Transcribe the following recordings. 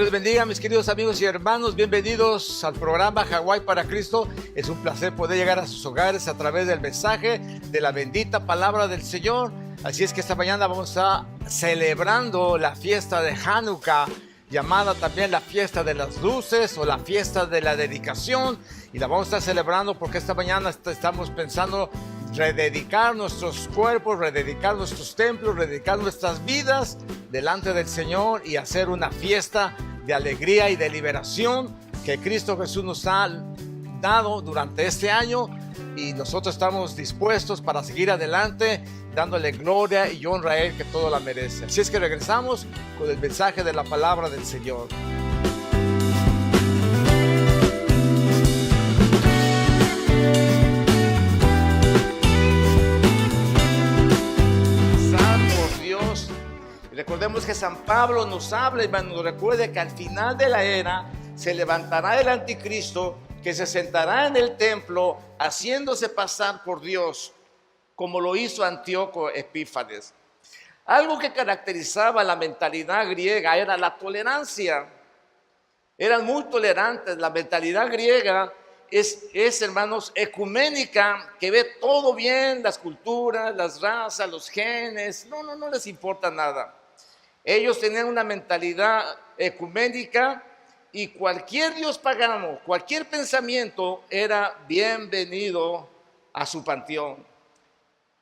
Dios les bendiga, mis queridos amigos y hermanos. Bienvenidos al programa Hawái para Cristo. Es un placer poder llegar a sus hogares a través del mensaje de la bendita palabra del Señor. Así es que esta mañana vamos a estar celebrando la fiesta de Hanukkah, llamada también la fiesta de las luces o la fiesta de la dedicación. Y la vamos a estar celebrando porque esta mañana estamos pensando rededicar nuestros cuerpos, rededicar nuestros templos, rededicar nuestras vidas delante del Señor y hacer una fiesta de alegría y de liberación que Cristo Jesús nos ha dado durante este año, y nosotros estamos dispuestos para seguir adelante dándole gloria y honra a Él, que todo la merece. Así es que regresamos con el mensaje de la palabra del Señor. Recordemos que San Pablo nos habla y nos recuerda que al final de la era se levantará el anticristo, que se sentará en el templo haciéndose pasar por Dios, como lo hizo Antíoco Epífanes. Algo que caracterizaba la mentalidad griega era la tolerancia. Eran muy tolerantes. La mentalidad griega es, hermanos, ecuménica, que ve todo bien, las culturas, las razas, los genes, no les importa nada. Ellos tenían una mentalidad ecuménica y cualquier dios pagano, cualquier pensamiento era bienvenido a su panteón.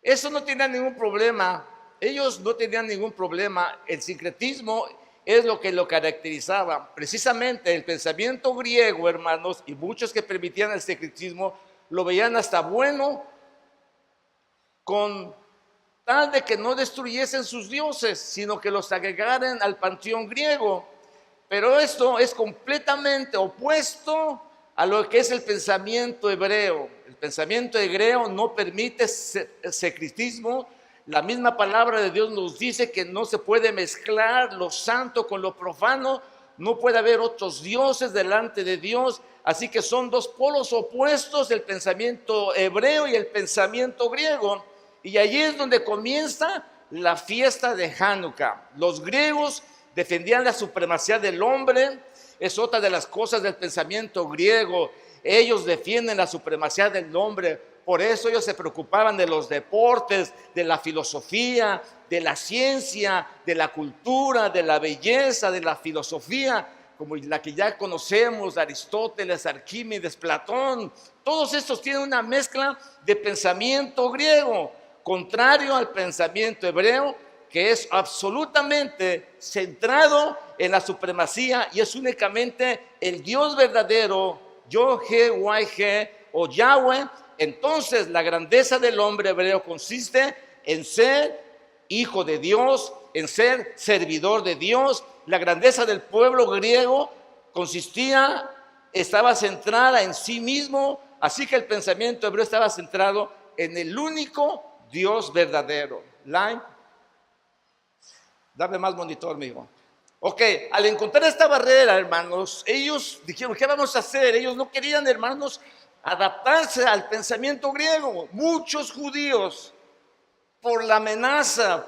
Eso no tenía ningún problema. Ellos no tenían ningún problema. El sincretismo es lo que lo caracterizaba. Precisamente el pensamiento griego, hermanos, y muchos que permitían el sincretismo, lo veían hasta bueno, con tal de que no destruyesen sus dioses, sino que los agregaran al panteón griego. Pero esto es completamente opuesto a lo que es el pensamiento hebreo. El pensamiento hebreo no permite secretismo. La misma palabra de Dios nos dice que no se puede mezclar lo santo con lo profano, no puede haber otros dioses delante de Dios. Así que son dos polos opuestos, el pensamiento hebreo y el pensamiento griego. Y allí es donde comienza la fiesta de Hanukkah. Los griegos defendían la supremacía del hombre. Es otra de las cosas del pensamiento griego. Ellos defienden la supremacía del hombre. Por eso ellos se preocupaban de los deportes, de la filosofía, de la ciencia, de la cultura, de la belleza, de la filosofía, como la que ya conocemos, Aristóteles, Arquímedes, Platón. Todos estos tienen una mezcla de pensamiento griego, contrario al pensamiento hebreo, que es absolutamente centrado en la supremacía y es únicamente el Dios verdadero, Yod-Heh-Wav-Heh o Yahweh. Entonces la grandeza del hombre hebreo consiste en ser hijo de Dios, en ser servidor de Dios. La grandeza del pueblo griego estaba centrada en sí mismo, así que el pensamiento hebreo estaba centrado en el único Dios verdadero. Line. Dame más monitor, amigo. Ok, al encontrar esta barrera, hermanos, ellos dijeron, ¿qué vamos a hacer? Ellos no querían, hermanos, adaptarse al pensamiento griego. Muchos judíos, por la amenaza,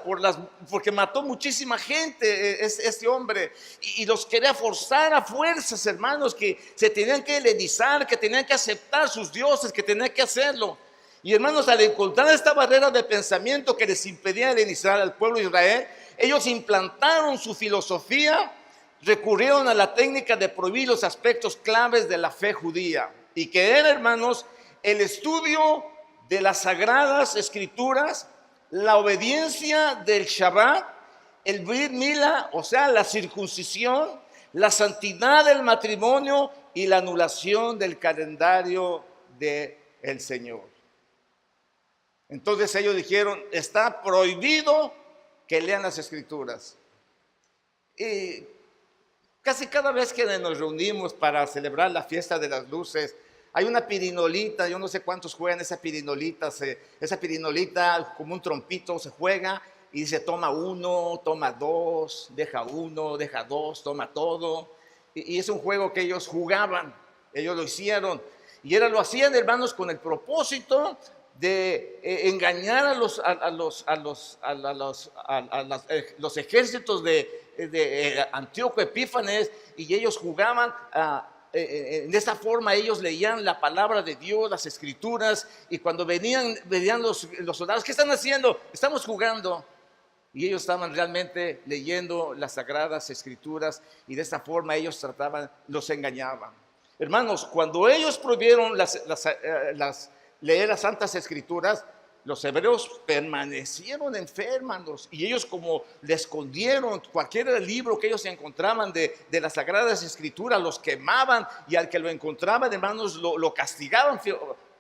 porque mató muchísima gente este hombre, y los quería forzar a fuerzas, hermanos, que se tenían que helenizar, que tenían que aceptar sus dioses, que tenían que hacerlo. Y hermanos, al encontrar esta barrera de pensamiento que les impedía helenizar al pueblo de Israel, ellos implantaron su filosofía, recurrieron a la técnica de prohibir los aspectos claves de la fe judía, y que era, hermanos, el estudio de las sagradas escrituras, la obediencia del Shabbat, el Brit Milá, o sea, la circuncisión, la santidad del matrimonio y la anulación del calendario del Señor. Entonces ellos dijeron, está prohibido que lean las escrituras. Y casi cada vez que nos reunimos para celebrar la fiesta de las luces, hay una pirinolita, yo no sé cuántos juegan esa pirinolita, como un trompito se juega y se toma uno, toma dos, deja uno, deja dos, toma todo. Y es un juego que ellos jugaban, ellos lo hicieron. Y lo hacían, hermanos, con el propósito de engañar a los ejércitos de Antíoco Epífanes, y ellos jugaban de esta forma. Ellos leían la palabra de Dios, las escrituras, y cuando venían los soldados, ¿qué están haciendo? Estamos jugando. Y ellos estaban realmente leyendo las sagradas escrituras, y de esta forma ellos los engañaban. Hermanos, cuando ellos prohibieron leer las santas escrituras, los hebreos permanecieron enfermos, y ellos, como le escondieron cualquier libro que ellos encontraban de las sagradas escrituras, los quemaban, y al que lo encontraban, hermanos, lo castigaban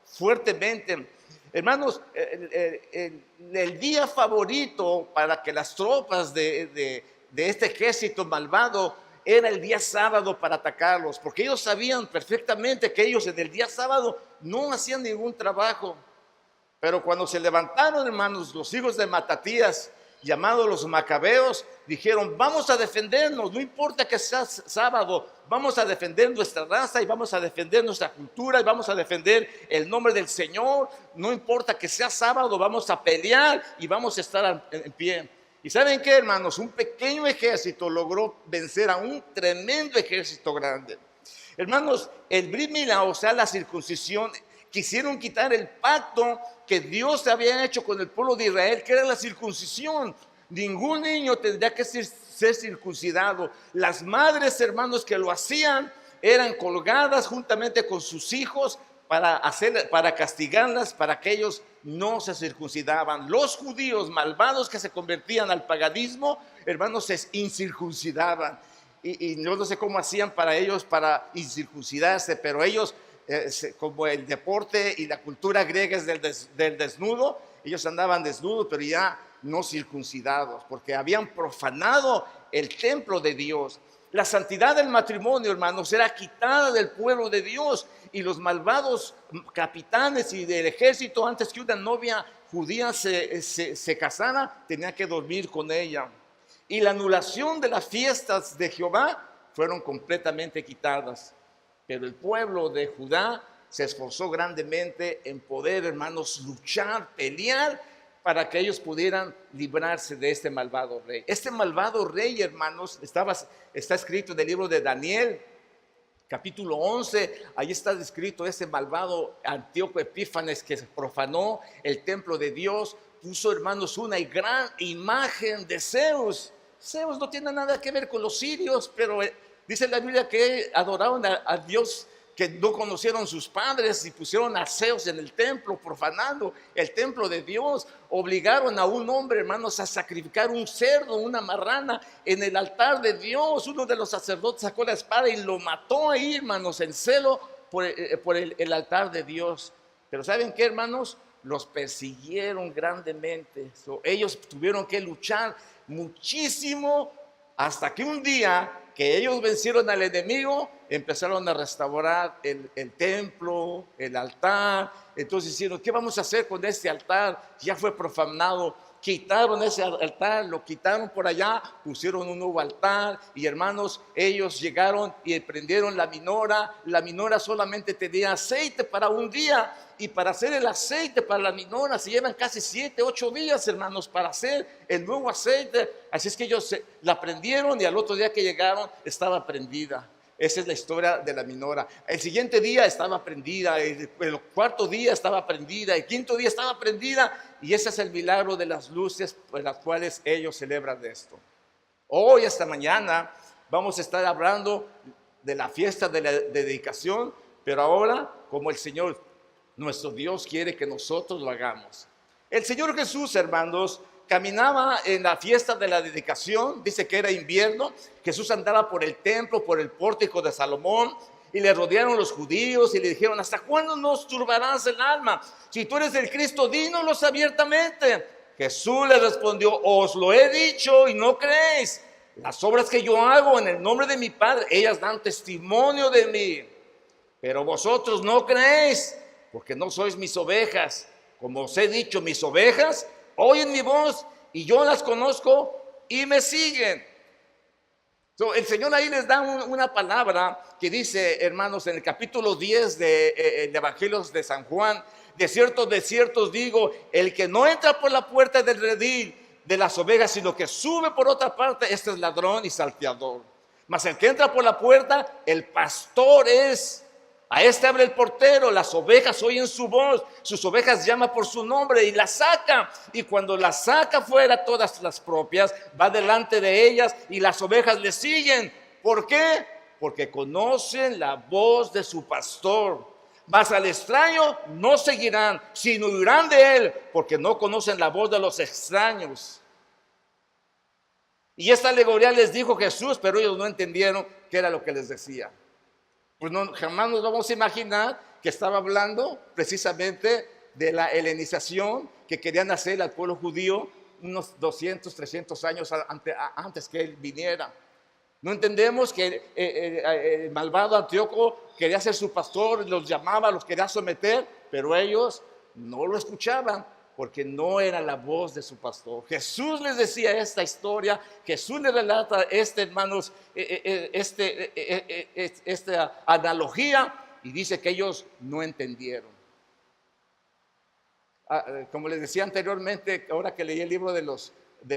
fuertemente. Hermanos, el día favorito para que las tropas de este ejército malvado era el día sábado para atacarlos, porque ellos sabían perfectamente que ellos en el día sábado no hacían ningún trabajo. Pero cuando se levantaron, hermanos, los hijos de Matatías, llamados los macabeos, dijeron: vamos a defendernos, no importa que sea sábado, vamos a defender nuestra raza, y vamos a defender nuestra cultura, y vamos a defender el nombre del Señor. No importa que sea sábado, vamos a pelear y vamos a estar en pie. Y ¿saben qué, hermanos? Un pequeño ejército logró vencer a un tremendo ejército grande. Hermanos, el Brit Milá, o sea, la circuncisión, quisieron quitar el pacto que Dios había hecho con el pueblo de Israel, que era la circuncisión. Ningún niño tendría que ser circuncidado. Las madres, hermanos, que lo hacían eran colgadas juntamente con sus hijos para castigarlas, para que ellos no se circuncidaban. Los judíos malvados que se convertían al paganismo, hermanos, se incircuncidaban. Y yo no sé cómo hacían para ellos para incircuncidarse, pero ellos, como el deporte y la cultura griega es del desnudo, ellos andaban desnudos, pero ya no circuncidados, porque habían profanado el templo de Dios. La santidad del matrimonio, hermanos, era quitada del pueblo de Dios, y los malvados capitanes y del ejército, antes que una novia judía se casara, tenía que dormir con ella. Y la anulación de las fiestas de Jehová fueron completamente quitadas. Pero el pueblo de Judá se esforzó grandemente en poder, hermanos, luchar, pelear, para que ellos pudieran librarse de este malvado rey. Este malvado rey, hermanos, está escrito en el libro de Daniel, capítulo 11. Ahí está descrito ese malvado Antíoco Epífanes, que profanó el templo de Dios. Puso, hermanos, una gran imagen de Zeus. Zeus no tiene nada que ver con los sirios, pero dice la Biblia que adoraron a Dios que no conocieron sus padres, y pusieron a Zeus en el templo, profanando el templo de Dios. Obligaron a un hombre, hermanos, a sacrificar un cerdo, una marrana, en el altar de Dios. Uno de los sacerdotes sacó la espada y lo mató ahí, hermanos, en celo por el altar de Dios. Pero ¿saben qué, hermanos? Los persiguieron grandemente. Ellos tuvieron que luchar muchísimo, hasta que un día que ellos vencieron al enemigo, empezaron a restaurar el templo, el altar. Entonces hicieron: ¿qué vamos a hacer con este altar? Ya fue profanado. Quitaron ese altar, lo quitaron por allá, pusieron un nuevo altar. Y, hermanos, ellos llegaron y prendieron la minora. La minora solamente tenía aceite para un día, y para hacer el aceite para la minora se llevan casi 7, 8 días, hermanos, para hacer el nuevo aceite. Así es que ellos la prendieron, y al otro día que llegaron estaba prendida. Esa es la historia de la minora. El siguiente día estaba prendida, el cuarto día estaba prendida, el quinto día estaba prendida, y ese es el milagro de las luces por las cuales ellos celebran de esto. Hoy, esta mañana, vamos a estar hablando de la fiesta de la dedicación, pero ahora como el Señor, nuestro Dios, quiere que nosotros lo hagamos. El Señor Jesús, hermanos, caminaba en la fiesta de la dedicación. Dice que era invierno. Jesús andaba por el templo, por el pórtico de Salomón, y le rodearon los judíos y le dijeron: ¿hasta cuándo nos turbarás el alma? Si tú eres el Cristo, dínoslo abiertamente. Jesús le respondió: os lo he dicho y no creéis. Las obras que yo hago en el nombre de mi Padre, ellas dan testimonio de mí, pero vosotros no creéis, porque no sois mis ovejas. Como os he dicho, mis ovejas oyen mi voz, y yo las conozco y me siguen. El Señor ahí les da una palabra que dice, hermanos, en el capítulo 10 del Evangelio de San Juan: de cierto os digo, el que no entra por la puerta del redil, de las ovejas, sino que sube por otra parte, este es ladrón y salteador. Mas el que entra por la puerta, el pastor es. A este abre el portero, las ovejas oyen su voz, sus ovejas llama por su nombre y las saca. Y cuando las saca fuera, todas las propias, va delante de ellas y las ovejas le siguen. ¿Por qué? Porque conocen la voz de su pastor. Mas al extraño no seguirán, sino huirán de él, porque no conocen la voz de los extraños. Y esta alegoría les dijo Jesús, pero ellos no entendieron qué era lo que les decía. Pues no, jamás nos vamos a imaginar que estaba hablando precisamente de la helenización que querían hacer al pueblo judío unos 200, 300 años antes que él viniera. No entendemos que el malvado Antíoco quería ser su pastor, los llamaba, los quería someter, pero ellos no lo escuchaban porque no era la voz de su pastor. Jesús les decía esta historia, Jesús les relata hermanos, esta analogía y dice que ellos no entendieron. Como les decía anteriormente, ahora que leí el libro de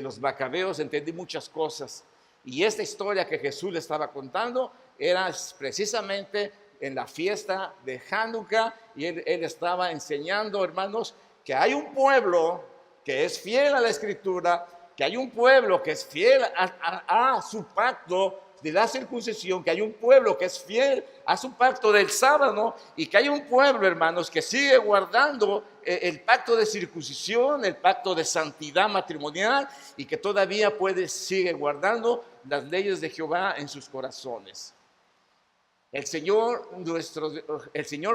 los Macabeos, entendí muchas cosas. Y esta historia que Jesús le estaba contando era precisamente en la fiesta de Hanukkah y él estaba enseñando, hermanos, que hay un pueblo que es fiel a la Escritura, que hay un pueblo que es fiel a su pacto de la circuncisión, que hay un pueblo que es fiel a su pacto del sábado y que hay un pueblo, hermanos, que sigue guardando el pacto de circuncisión, el pacto de santidad matrimonial y que todavía sigue guardando las leyes de Jehová en sus corazones. El Señor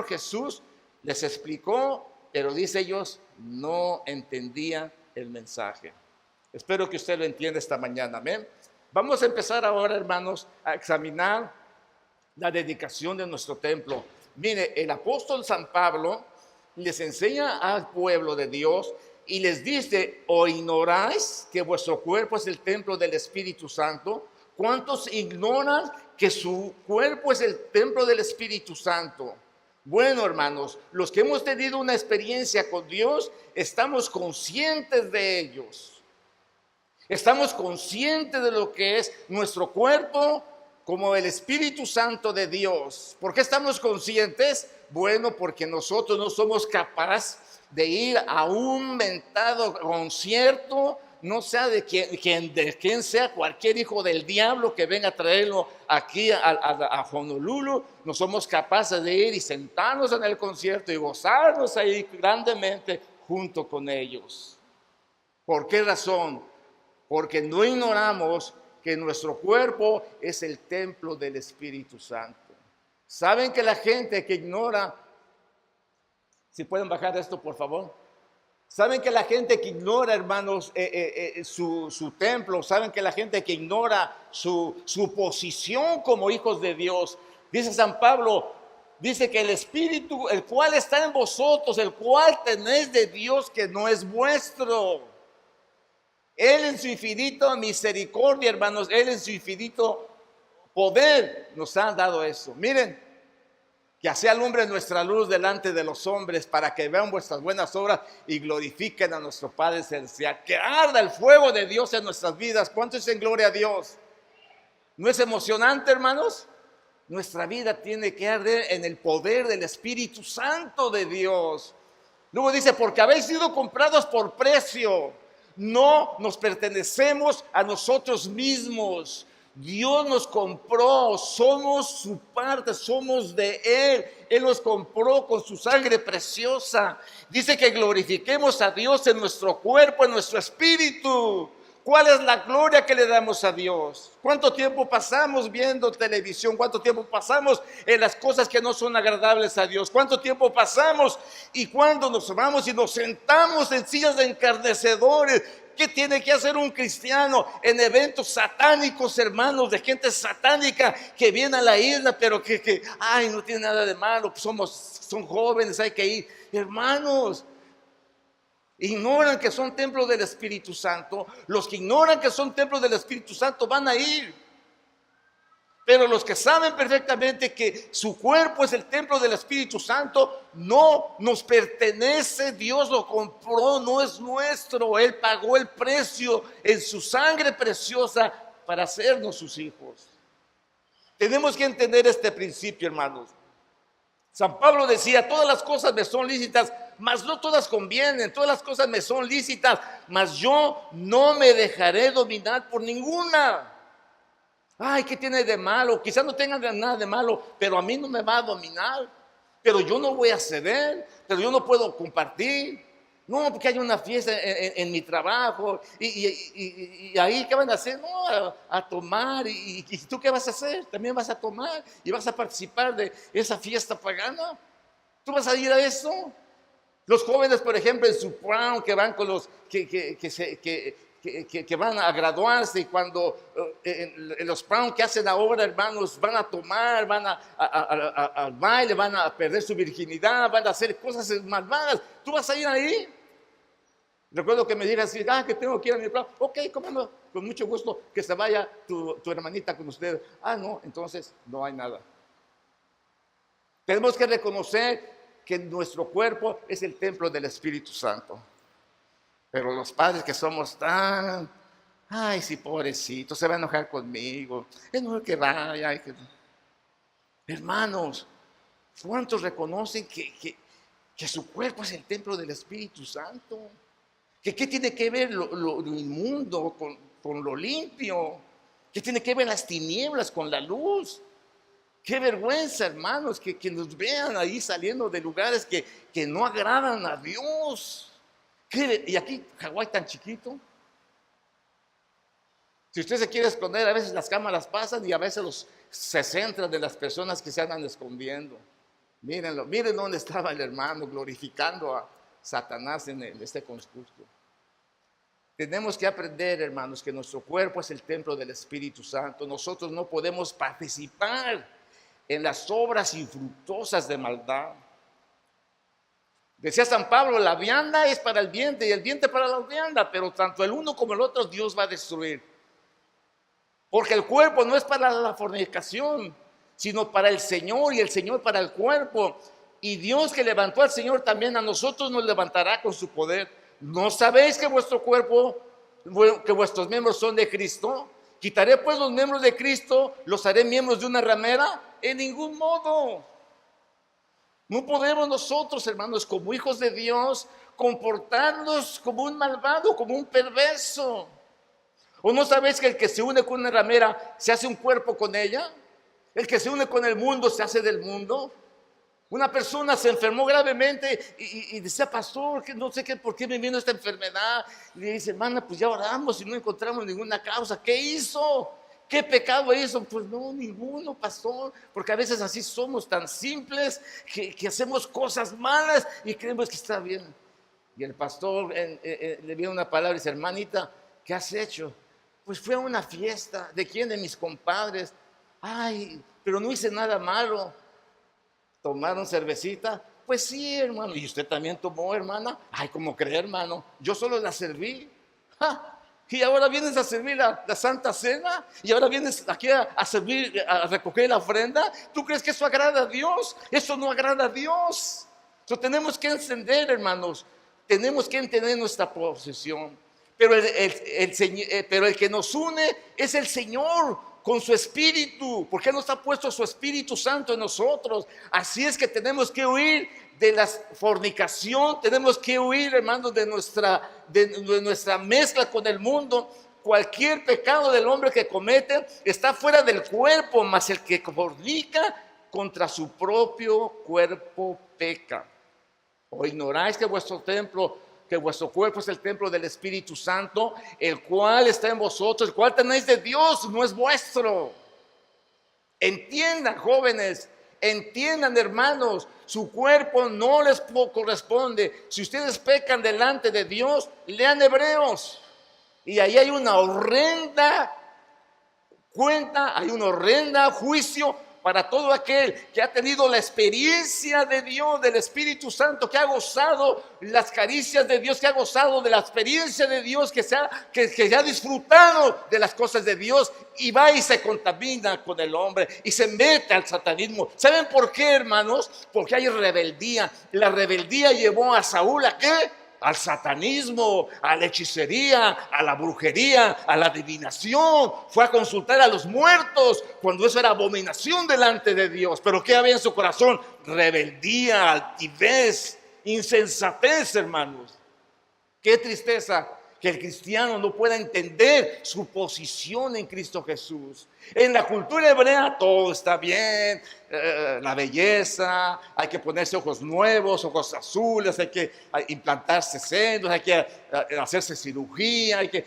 Jesús les explicó, pero dice ellos no entendían el mensaje. Espero que usted lo entienda esta mañana, amén. Vamos a empezar ahora, hermanos, a examinar la dedicación de nuestro templo. Mire, el apóstol San Pablo les enseña al pueblo de Dios y les dice: ¿o ignoráis que vuestro cuerpo es el templo del Espíritu Santo? ¿Cuántos ignoran que su cuerpo es el templo del Espíritu Santo? Bueno, hermanos, los que hemos tenido una experiencia con Dios, estamos conscientes de ellos. Estamos conscientes de lo que es nuestro cuerpo como el Espíritu Santo de Dios. ¿Por qué estamos conscientes? Bueno, porque nosotros no somos capaces de ir a un mentado concierto, no sea de quien sea, cualquier hijo del diablo que venga a traerlo aquí a Honolulu. No somos capaces de ir y sentarnos en el concierto y gozarnos ahí grandemente junto con ellos. ¿Por qué razón? Porque no ignoramos que nuestro cuerpo es el templo del Espíritu Santo. ¿Saben que la gente que ignora, si pueden bajar esto por favor? ¿Saben que la gente que ignora, hermanos, su templo, saben que la gente que ignora su posición como hijos de Dios? Dice San Pablo, dice que el Espíritu, el cual está en vosotros, el cual tenéis de Dios, que no es vuestro. Él en su infinito misericordia, hermanos, Él en su infinito poder nos ha dado eso. Miren, que así alumbre nuestra luz delante de los hombres, para que vean vuestras buenas obras y glorifiquen a nuestro Padre Celestial. Que arda el fuego de Dios en nuestras vidas. ¿Cuánto es en gloria a Dios? ¿No es emocionante, hermanos? Nuestra vida tiene que arder en el poder del Espíritu Santo de Dios. Luego dice, porque habéis sido comprados por precio. No nos pertenecemos a nosotros mismos. Dios nos compró, somos su parte, somos de Él. Él nos compró con su sangre preciosa. Dice que glorifiquemos a Dios en nuestro cuerpo, en nuestro espíritu. ¿Cuál es la gloria que le damos a Dios? ¿Cuánto tiempo pasamos viendo televisión? ¿Cuánto tiempo pasamos en las cosas que no son agradables a Dios? ¿Cuánto tiempo pasamos y cuando nos vamos y nos sentamos en sillas de encarnecedores? ¿Qué tiene que hacer un cristiano en eventos satánicos, hermanos, de gente satánica que viene a la isla, pero que no tiene nada de malo, son jóvenes, hay que ir? Hermanos, ignoran que son templos del Espíritu Santo. Los que ignoran que son templos del Espíritu Santo van a ir. Pero los que saben perfectamente que su cuerpo es el templo del Espíritu Santo, no nos pertenece, Dios lo compró, no es nuestro. Él pagó el precio en su sangre preciosa para hacernos sus hijos. Tenemos que entender este principio, hermanos. San Pablo decía, todas las cosas me son lícitas, mas no todas convienen. Todas las cosas me son lícitas, mas yo no me dejaré dominar por ninguna. Ay, ¿qué tiene de malo? Quizás no tenga nada de malo, pero a mí no me va a dominar. Pero yo no voy a ceder, pero yo no puedo compartir. No, porque hay una fiesta en mi trabajo y ahí, ¿qué van a hacer? No, a tomar. ¿Y tú qué vas a hacer? También vas a tomar y vas a participar de esa fiesta pagana. ¿Tú vas a ir a eso? Los jóvenes, por ejemplo, en su prom, que van con los que van a graduarse, y cuando en los prom que hacen ahora, hermanos, van a tomar, van al baile, van a perder su virginidad, van a hacer cosas malvadas. ¿Tú vas a ir ahí? Recuerdo que me dijeron así, que tengo que ir a mi prom. Ok, cómo no, con mucho gusto, que se vaya tu hermanita con usted. No, entonces no hay nada. Tenemos que reconocer que nuestro cuerpo es el templo del Espíritu Santo. Pero los padres que somos tan, ay, sí, pobrecito, se va a enojar conmigo, es mejor que vaya. Hermanos, ¿cuántos reconocen que su cuerpo es el templo del Espíritu Santo? ¿Qué tiene que ver lo inmundo con lo limpio? ¿Qué tiene que ver las tinieblas con la luz? Qué vergüenza, hermanos, que nos vean ahí saliendo de lugares que no agradan a Dios. Y aquí, Hawái tan chiquito. Si usted se quiere esconder, a veces las cámaras pasan y a veces se centran de las personas que se andan escondiendo. Mírenlo, miren dónde estaba el hermano glorificando a Satanás en este concurso. Tenemos que aprender, hermanos, que nuestro cuerpo es el templo del Espíritu Santo. Nosotros no podemos participar en las obras infructuosas de maldad. Decía San Pablo, la vianda es para el vientre y el vientre para la vianda, pero tanto el uno como el otro Dios va a destruir. Porque el cuerpo no es para la fornicación, sino para el Señor y el Señor para el cuerpo. Y Dios que levantó al Señor también a nosotros nos levantará con su poder. ¿No sabéis que vuestro cuerpo, que vuestros miembros son de Cristo? ¿Quitaré pues los miembros de Cristo, los haré miembros de una ramera? En ningún modo. No podemos nosotros, hermanos, como hijos de Dios, comportarnos como un malvado, como un perverso. ¿O no sabéis que el que se une con una ramera se hace un cuerpo con ella? El que se une con el mundo se hace del mundo. Una persona se enfermó gravemente y decía, pastor, que no sé por qué me vino esta enfermedad. Y le dice, hermana, pues ya oramos y no encontramos ninguna causa. ¿Qué hizo? ¿Qué pecado hizo? Pues no, ninguno, pastor, porque a veces así somos tan simples que hacemos cosas malas y creemos que está bien. Y el pastor le dio una palabra y dice, hermanita, ¿qué has hecho? Pues fui a una fiesta. ¿De quién? De mis compadres. Ay, pero no hice nada malo. ¿Tomaron cervecita? Pues sí, hermano. ¿Y usted también tomó, hermana? Ay, ¿cómo cree, hermano? Yo solo la serví. ¡Ja! Y ahora vienes a servir la Santa Cena, y ahora vienes aquí a servir, a recoger la ofrenda. ¿Tú crees que eso agrada a Dios? Eso no agrada a Dios. Entonces tenemos que encender, hermanos, tenemos que entender nuestra posición. Pero el que nos une es el Señor con su Espíritu, porque nos ha puesto su Espíritu Santo en nosotros. Así es que tenemos que huir de la fornicación, tenemos que huir, hermanos, de nuestra mezcla con el mundo. Cualquier pecado del hombre que comete está fuera del cuerpo, mas el que fornica contra su propio cuerpo peca. ¿O ignoráis que vuestro cuerpo es el templo del Espíritu Santo, el cual está en vosotros, el cual tenéis de Dios, no es vuestro? Entiendan, jóvenes, entiendan, hermanos, su cuerpo no les corresponde. Si ustedes pecan delante de Dios, lean Hebreos, y ahí hay una horrenda cuenta, hay un horrenda juicio para todo aquel que ha tenido la experiencia de Dios, del Espíritu Santo, que ha gozado las caricias de Dios, que ha gozado de la experiencia de Dios, que ha disfrutado de las cosas de Dios, y va y se contamina con el hombre y se mete al satanismo. ¿Saben por qué, hermanos? Porque hay rebeldía. La rebeldía llevó a Saúl ¿a qué? Al satanismo, a la hechicería, a la brujería, a la adivinación. Fue a consultar a los muertos cuando eso era abominación delante de Dios. Pero ¿qué había en su corazón? Rebeldía, altivez, insensatez, hermanos. Qué tristeza que el cristiano no pueda entender su posición en Cristo Jesús. En la cultura hebrea todo está bien, la belleza, hay que ponerse ojos nuevos, ojos azules, hay que implantarse senos, hay que hacerse cirugía, hay que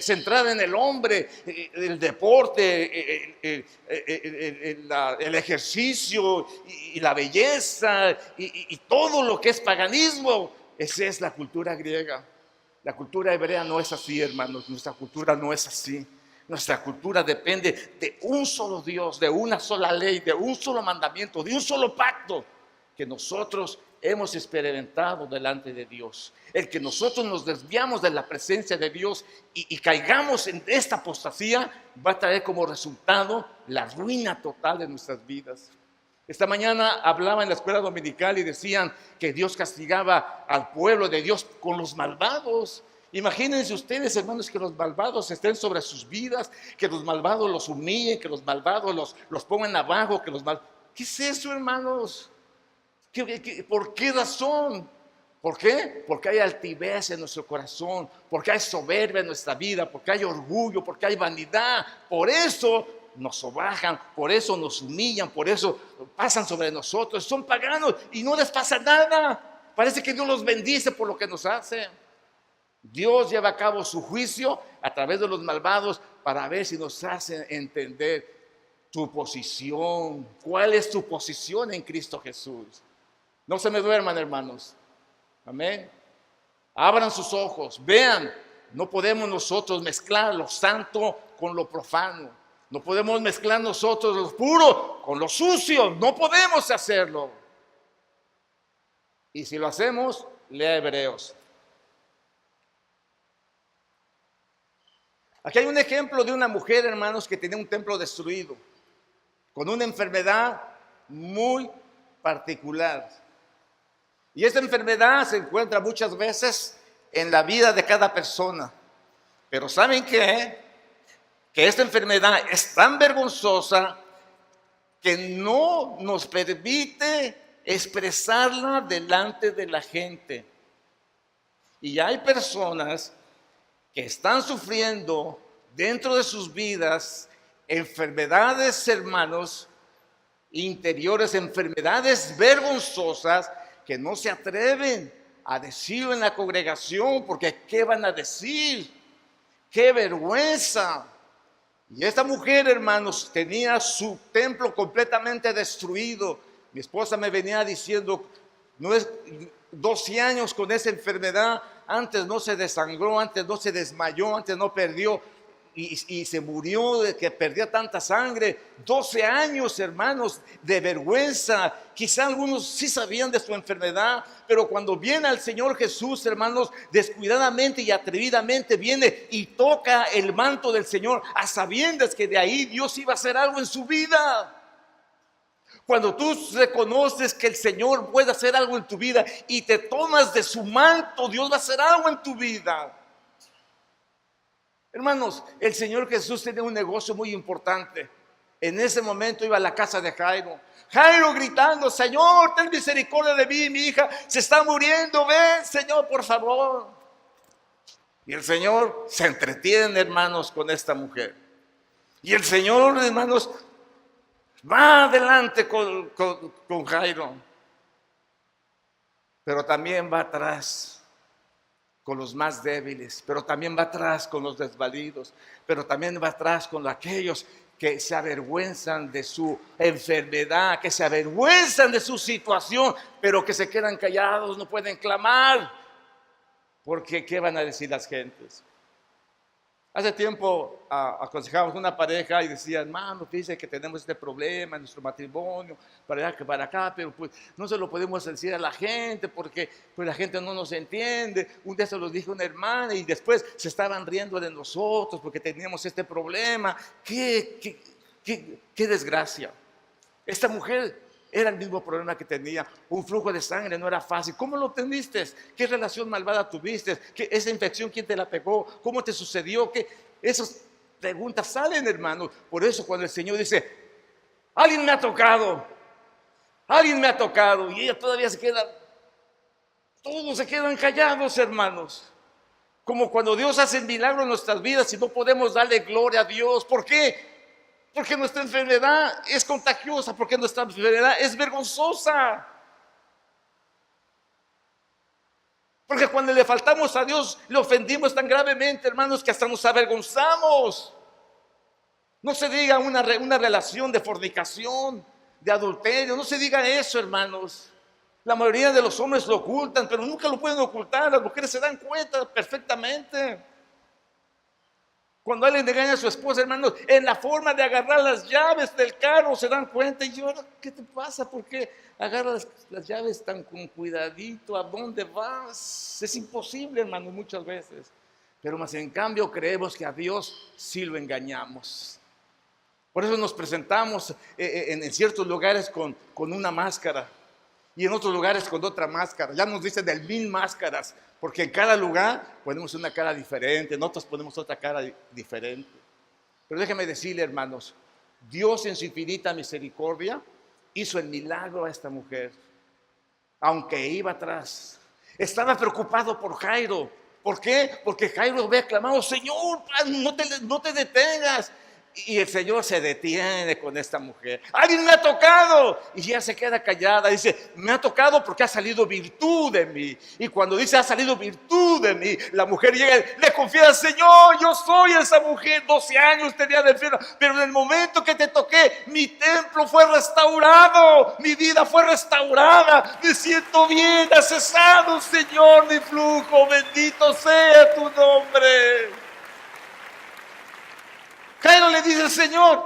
centrar en el hombre, el deporte, el ejercicio y la belleza y todo lo que es paganismo. Esa es la cultura griega. La cultura hebrea no es así, hermanos. Nuestra cultura no es así. Nuestra cultura depende de un solo Dios, de una sola ley, de un solo mandamiento, de un solo pacto que nosotros hemos experimentado delante de Dios. El que nosotros nos desviamos de la presencia de Dios y caigamos en esta apostasía va a traer como resultado la ruina total de nuestras vidas. Esta mañana hablaba en la escuela dominical y decían que Dios castigaba al pueblo de Dios con los malvados. Imagínense ustedes, hermanos, que los malvados estén sobre sus vidas, que los malvados los humillen, que los malvados los pongan abajo, ¿Qué es eso, hermanos? ¿Por qué razón? ¿Por qué? Porque hay altivez en nuestro corazón, porque hay soberbia en nuestra vida, porque hay orgullo, porque hay vanidad. Por eso nos sobajan, por eso nos humillan, por eso pasan sobre nosotros. Son paganos y no les pasa nada. Parece que Dios los bendice por lo que nos hacen. Dios lleva a cabo su juicio a través de los malvados para ver si nos hacen entender tu posición. ¿Cuál es tu posición en Cristo Jesús? No se me duerman, hermanos. Amén. Abran sus ojos, vean. No podemos nosotros mezclar lo santo con lo profano. No podemos mezclar nosotros lo puro con lo sucio. No podemos hacerlo. Y si lo hacemos, lea Hebreos. Aquí hay un ejemplo de una mujer, hermanos, que tenía un templo destruido, con una enfermedad muy particular. Y esta enfermedad se encuentra muchas veces en la vida de cada persona. Pero ¿saben qué? Que esta enfermedad es tan vergonzosa que no nos permite expresarla delante de la gente. Y hay personas que están sufriendo dentro de sus vidas enfermedades, hermanos, interiores, enfermedades vergonzosas que no se atreven a decirlo en la congregación, porque ¿qué van a decir? ¡Qué vergüenza! Y esta mujer, hermanos, tenía su templo completamente destruido. Mi esposa me venía diciendo, no es 12 años con esa enfermedad, antes no se desangró, antes no se desmayó, antes no perdió y se murió de que perdía tanta sangre. 12 años, hermanos, de vergüenza. Quizá algunos sí sabían de su enfermedad, pero cuando viene al Señor Jesús, hermanos, descuidadamente y atrevidamente viene y toca el manto del Señor, a sabiendas que de ahí Dios iba a hacer algo en su vida. Cuando tú reconoces que el Señor puede hacer algo en tu vida y te tomas de su manto, Dios va a hacer algo en tu vida. Hermanos, el Señor Jesús tenía un negocio muy importante. En ese momento iba a la casa de Jairo. Jairo gritando, Señor, ten misericordia de mí, mi hija se está muriendo, ven, Señor, por favor. Y el Señor se entretiene, hermanos, con esta mujer. Y el Señor, hermanos, va adelante con Jairo, pero también va atrás con los más débiles, pero también va atrás con los desvalidos, pero también va atrás con aquellos que se avergüenzan de su enfermedad, que se avergüenzan de su situación, pero que se quedan callados, no pueden clamar, porque ¿qué van a decir las gentes? Hace tiempo aconsejábamos una pareja y decía, hermano, dice que tenemos este problema en nuestro matrimonio, para allá que para acá, pero pues no se lo podemos decir a la gente porque pues la gente no nos entiende. Un día se lo dijo una hermana y después se estaban riendo de nosotros porque teníamos este problema. ¡Qué desgracia! Esta mujer era el mismo problema que tenía, un flujo de sangre, no era fácil. ¿Cómo lo teniste? ¿Qué relación malvada tuviste? ¿Esa infección quién te la pegó? ¿Cómo te sucedió? Esas preguntas salen, hermanos. Por eso cuando el Señor dice, alguien me ha tocado, y ella todavía se queda, todos se quedan callados, hermanos. Como cuando Dios hace el milagro en nuestras vidas y no podemos darle gloria a Dios. ¿Por qué? Porque nuestra enfermedad es contagiosa, porque nuestra enfermedad es vergonzosa. Porque cuando le faltamos a Dios, le ofendimos tan gravemente, hermanos, que hasta nos avergonzamos. No se diga una relación de fornicación, de adulterio, no se diga eso, hermanos. La mayoría de los hombres lo ocultan, pero nunca lo pueden ocultar. Las mujeres se dan cuenta perfectamente. Cuando alguien engaña a su esposa, hermanos, en la forma de agarrar las llaves del carro se dan cuenta. Y yo, ¿qué te pasa? ¿Por qué agarras las llaves tan con cuidadito? ¿A dónde vas? Es imposible, hermanos, muchas veces. Pero más en cambio creemos que a Dios sí lo engañamos. Por eso nos presentamos en ciertos lugares con una máscara y en otros lugares con otra máscara. Ya nos dicen del 1000 máscaras, porque en cada lugar ponemos una cara diferente, en otros ponemos otra cara diferente. Pero déjeme decirle, hermanos, Dios en su infinita misericordia hizo el milagro a esta mujer, aunque iba atrás. Estaba preocupado por Jairo. ¿Por qué? Porque Jairo había clamado, Señor, no te detengas. Y el Señor se detiene con esta mujer. Alguien me ha tocado. Y ella se queda callada. Dice, me ha tocado porque ha salido virtud de mí. Y cuando dice, ha salido virtud de mí, la mujer llega y le confiesa, Señor, yo soy esa mujer. 12 años tenía de enferma. Pero en el momento que te toqué, mi templo fue restaurado. Mi vida fue restaurada. Me siento bien, ha cesado, Señor, mi flujo. Bendito sea tu nombre. Jairo le dice al Señor,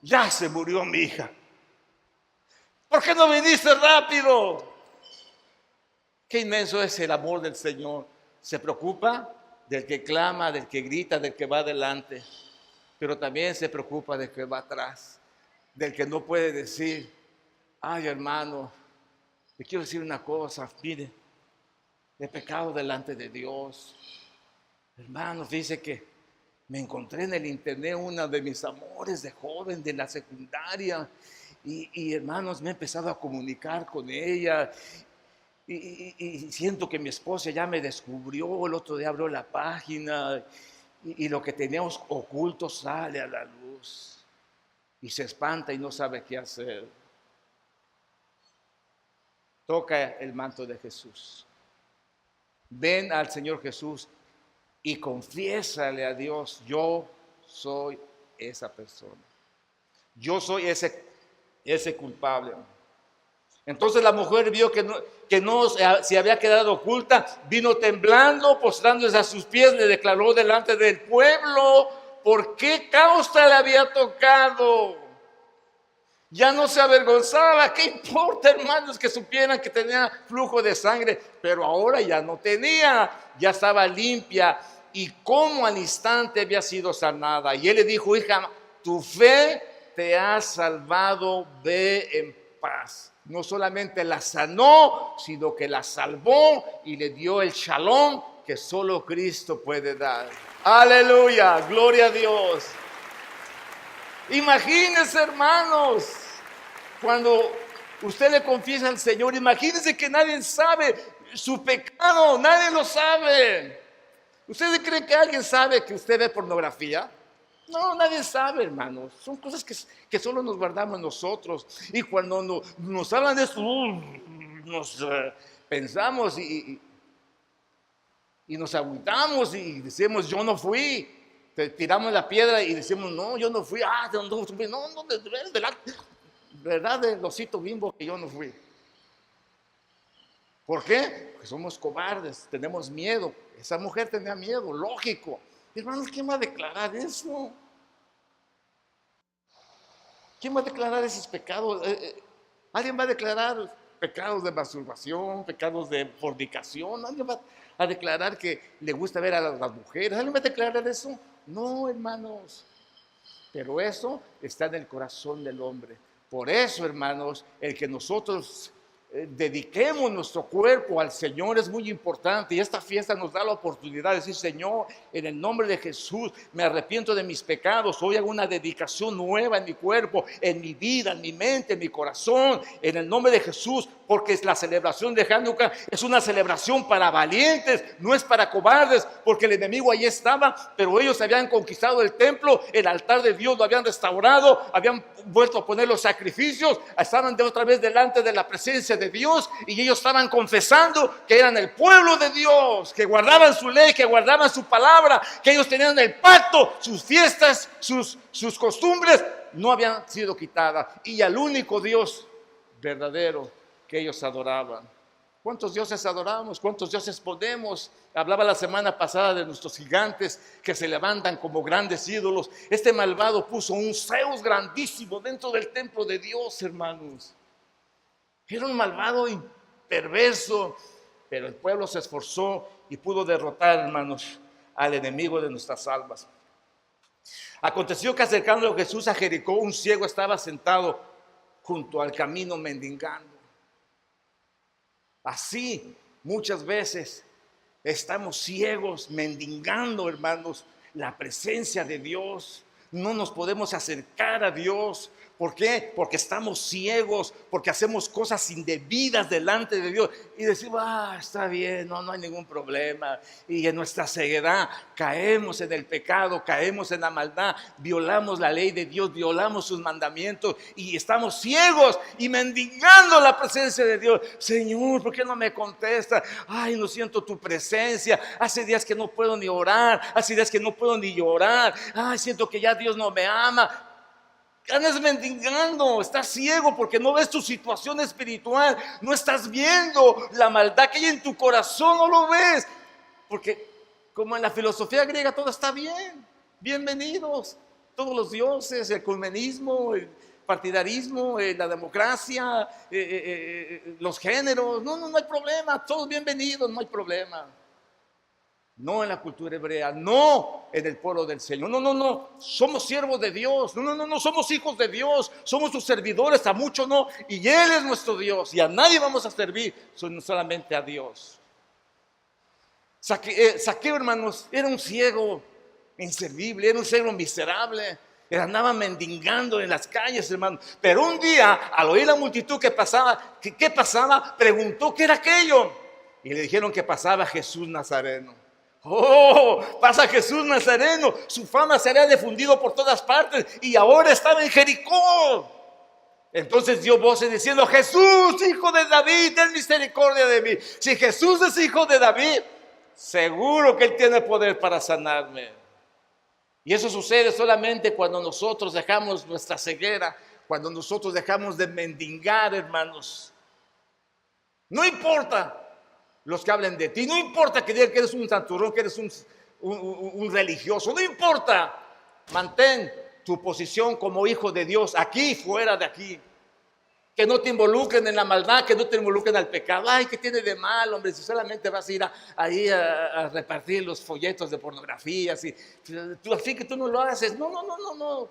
ya se murió mi hija. ¿Por qué no viniste rápido? Qué inmenso es el amor del Señor. Se preocupa del que clama, del que grita, del que va adelante. Pero también se preocupa del que va atrás. Del que no puede decir, ay hermano, le quiero decir una cosa, mire, he pecado delante de Dios. Hermanos, dice que me encontré en el internet una de mis amores de joven, de la secundaria, y hermanos, me he empezado a comunicar con ella, y siento que mi esposa ya me descubrió. El otro día abrió la página, y lo que teníamos oculto sale a la luz, y se espanta y no sabe qué hacer. Toca el manto de Jesús. Ven al Señor Jesús y confiésale a Dios, yo soy esa persona. Yo soy ese culpable. Entonces la mujer vio que no se había quedado oculta, vino temblando, postrándose a sus pies, le declaró delante del pueblo por qué causa le había tocado. Ya no se avergonzaba. ¿Qué importa, hermanos, que supieran que tenía flujo de sangre? Pero ahora ya no tenía, ya estaba limpia. Y como al instante había sido sanada. Y él le dijo, hija, tu fe te ha salvado, ve en paz. No solamente la sanó, sino que la salvó y le dio el shalom que solo Cristo puede dar. Aleluya, gloria a Dios. Imagínense, hermanos, cuando usted le confiesa al Señor, imagínense que nadie sabe su pecado, nadie lo sabe. ¿Usted cree que alguien sabe que usted ve pornografía? No, nadie sabe, hermanos. Son cosas que solo nos guardamos nosotros. Y cuando nos hablan de esto, nos pensamos y nos agüitamos y decimos, yo no fui. Tiramos la piedra y decimos, no, yo no fui. No, de verdad del osito Bimbo que yo no fui. ¿Por qué? Porque somos cobardes, tenemos miedo. Esa mujer tenía miedo, lógico. Hermanos, ¿quién va a declarar eso? ¿Quién va a declarar esos pecados? ¿Alguien va a declarar pecados de masturbación, pecados de fornicación? ¿Alguien va a declarar que le gusta ver a las mujeres? ¿Alguien va a declarar eso? No, hermanos. Pero eso está en el corazón del hombre. Por eso, hermanos, el que nosotros dediquemos nuestro cuerpo al Señor es muy importante, y esta fiesta nos da la oportunidad de decir: Señor, en el nombre de Jesús me arrepiento de mis pecados, hoy hago una dedicación nueva en mi cuerpo, en mi vida, en mi mente, en mi corazón, en el nombre de Jesús, porque la celebración de Hanukkah es una celebración para valientes, no es para cobardes, porque el enemigo allí estaba, pero ellos habían conquistado el templo, el altar de Dios lo habían restaurado, habían vuelto a poner los sacrificios, estaban de otra vez delante de la presencia de Dios, y ellos estaban confesando que eran el pueblo de Dios, que guardaban su ley, que guardaban su palabra, que ellos tenían el pacto, sus fiestas, sus costumbres no habían sido quitadas, y al único Dios verdadero que ellos adoraban. ¿Cuántos dioses adoramos? ¿Cuántos dioses ponemos? Hablaba la semana pasada de nuestros gigantes que se levantan como grandes ídolos. Este malvado puso un Zeus grandísimo dentro del templo de Dios, hermanos. Era un malvado y perverso, pero el pueblo se esforzó y pudo derrotar, hermanos, al enemigo de nuestras almas. Aconteció que, acercando a Jesús a Jericó, un ciego estaba sentado junto al camino mendigando. Así muchas veces estamos ciegos, mendigando, hermanos, la presencia de Dios. No nos podemos acercar a Dios. ¿Por qué? Porque estamos ciegos, porque hacemos cosas indebidas delante de Dios y decimos: está bien, no hay ningún problema. Y en nuestra ceguedad caemos en el pecado, caemos en la maldad, violamos la ley de Dios, violamos sus mandamientos y estamos ciegos y mendigando la presencia de Dios. Señor, ¿por qué no me contesta? Ay, no siento tu presencia. Hace días que no puedo ni orar, hace días que no puedo ni llorar. Ay, siento que ya Dios no me ama. Andas mendigando, estás ciego porque no ves tu situación espiritual, no estás viendo la maldad que hay en tu corazón, no lo ves, porque como en la filosofía griega todo está bien, bienvenidos todos los dioses, el ecumenismo, el partidarismo, la democracia, los géneros, no hay problema, todos bienvenidos, no hay problema. No en la cultura hebrea, no en el pueblo del Señor. No, somos siervos de Dios. No, somos hijos de Dios. Somos sus servidores, a muchos no. Y Él es nuestro Dios. Y a nadie vamos a servir, solamente a Dios. Zaqueo, hermanos, era un ciego inservible, era un ciego miserable. Él andaba mendigando en las calles, hermano. Pero un día, al oír la multitud que pasaba, ¿qué pasaba? Preguntó qué era aquello. Y le dijeron que pasaba Jesús Nazareno. Pasa Jesús Nazareno, su fama se había difundido por todas partes y ahora estaba en Jericó. Entonces dio voces diciendo: Jesús, hijo de David, ten misericordia de mí. Si Jesús es hijo de David, seguro que Él tiene poder para sanarme. Y eso sucede solamente cuando nosotros dejamos nuestra ceguera, cuando nosotros dejamos de mendigar, hermanos. No importa los que hablen de ti, no importa que digan que eres un santurrón, que eres un religioso, no importa. Mantén tu posición como hijo de Dios aquí y fuera de aquí. Que no te involucren en la maldad, que no te involucren al pecado. Ay, ¿qué tiene de mal, hombre? Si solamente vas a ir ahí a repartir los folletos de pornografía, así que tú no lo haces. No.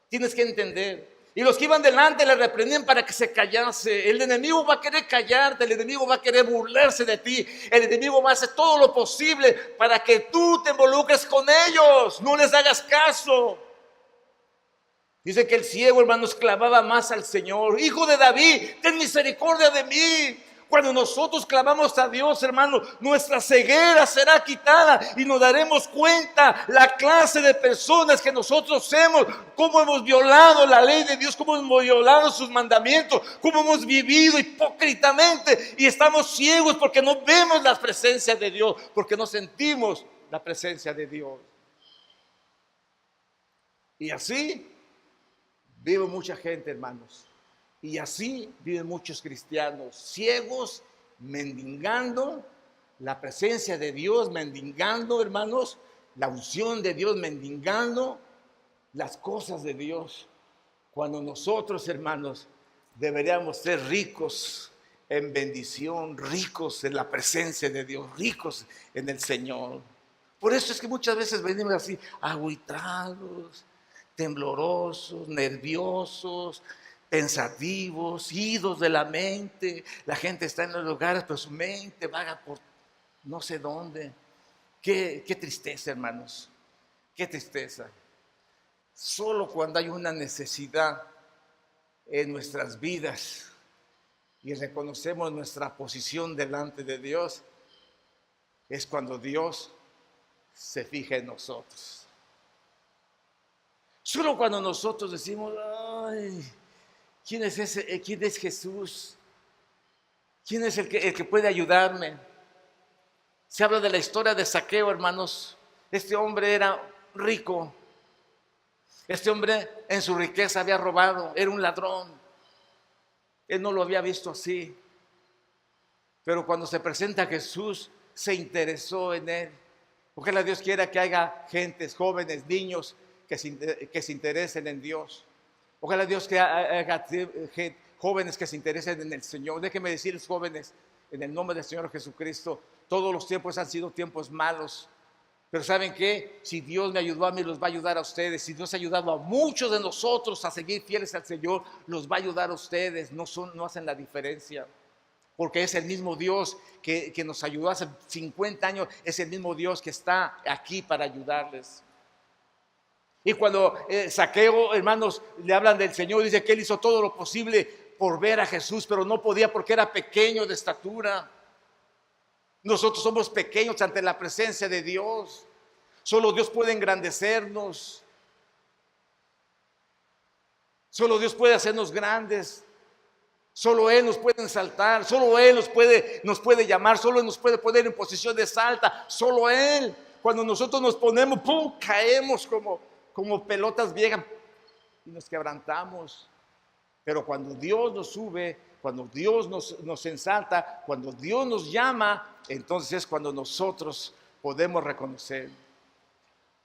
Tienes que entender. Y los que iban delante le reprendían para que se callase. El enemigo va a querer callarte, el enemigo va a querer burlarse de ti, el enemigo va a hacer todo lo posible para que tú te involucres con ellos, no les hagas caso. Dice que el ciego, hermanos, clamaba más al Señor: Hijo de David, ten misericordia de mí. Cuando nosotros clamamos a Dios, hermano, nuestra ceguera será quitada y nos daremos cuenta la clase de personas que nosotros somos, cómo hemos violado la ley de Dios, cómo hemos violado sus mandamientos, cómo hemos vivido hipócritamente y estamos ciegos porque no vemos la presencia de Dios, porque no sentimos la presencia de Dios. Y así vive mucha gente, hermanos. Y así viven muchos cristianos, ciegos, mendigando la presencia de Dios, mendigando, hermanos, la unción de Dios, mendigando las cosas de Dios, cuando nosotros, hermanos, deberíamos ser ricos en bendición, ricos en la presencia de Dios, ricos en el Señor. Por eso es que muchas veces venimos así, agüitados, temblorosos, nerviosos, pensativos, idos de la mente. La gente está en los lugares, pero su mente vaga por no sé dónde. Qué tristeza, hermanos, qué tristeza. Solo cuando hay una necesidad en nuestras vidas y reconocemos nuestra posición delante de Dios, es cuando Dios se fija en nosotros. Solo cuando nosotros decimos, ay, ¿quién es ese? ¿Quién es Jesús? ¿Quién es el que puede ayudarme? Se habla de la historia de Zaqueo, hermanos. Este hombre era rico. Este hombre en su riqueza había robado, era un ladrón. Él no lo había visto así. Pero cuando se presenta a Jesús, se interesó en él. Ojalá Dios quiera que haya gentes, jóvenes, niños que se interesen en Dios. Ojalá Dios que haga jóvenes que se interesen en el Señor. Déjenme decirles, jóvenes, en el nombre del Señor Jesucristo, todos los tiempos han sido tiempos malos. Pero ¿saben qué? Si Dios me ayudó a mí, los va a ayudar a ustedes. Si Dios ha ayudado a muchos de nosotros a seguir fieles al Señor, los va a ayudar a ustedes. No hacen la diferencia. Porque es el mismo Dios que nos ayudó hace 50 años. Es el mismo Dios que está aquí para ayudarles. Y cuando Zaqueo, hermanos, le hablan del Señor, dice que él hizo todo lo posible por ver a Jesús, pero no podía porque era pequeño de estatura. Nosotros somos pequeños ante la presencia de Dios. Solo Dios puede engrandecernos. Solo Dios puede hacernos grandes. Solo Él nos puede ensaltar. Solo Él nos puede llamar. Solo Él nos puede poner en posición de salta. Solo Él. Cuando nosotros nos ponemos, ¡pum!, caemos como pelotas viejas y nos quebrantamos. Pero cuando Dios nos sube, cuando Dios nos ensalta, cuando Dios nos llama, entonces es cuando nosotros podemos reconocer.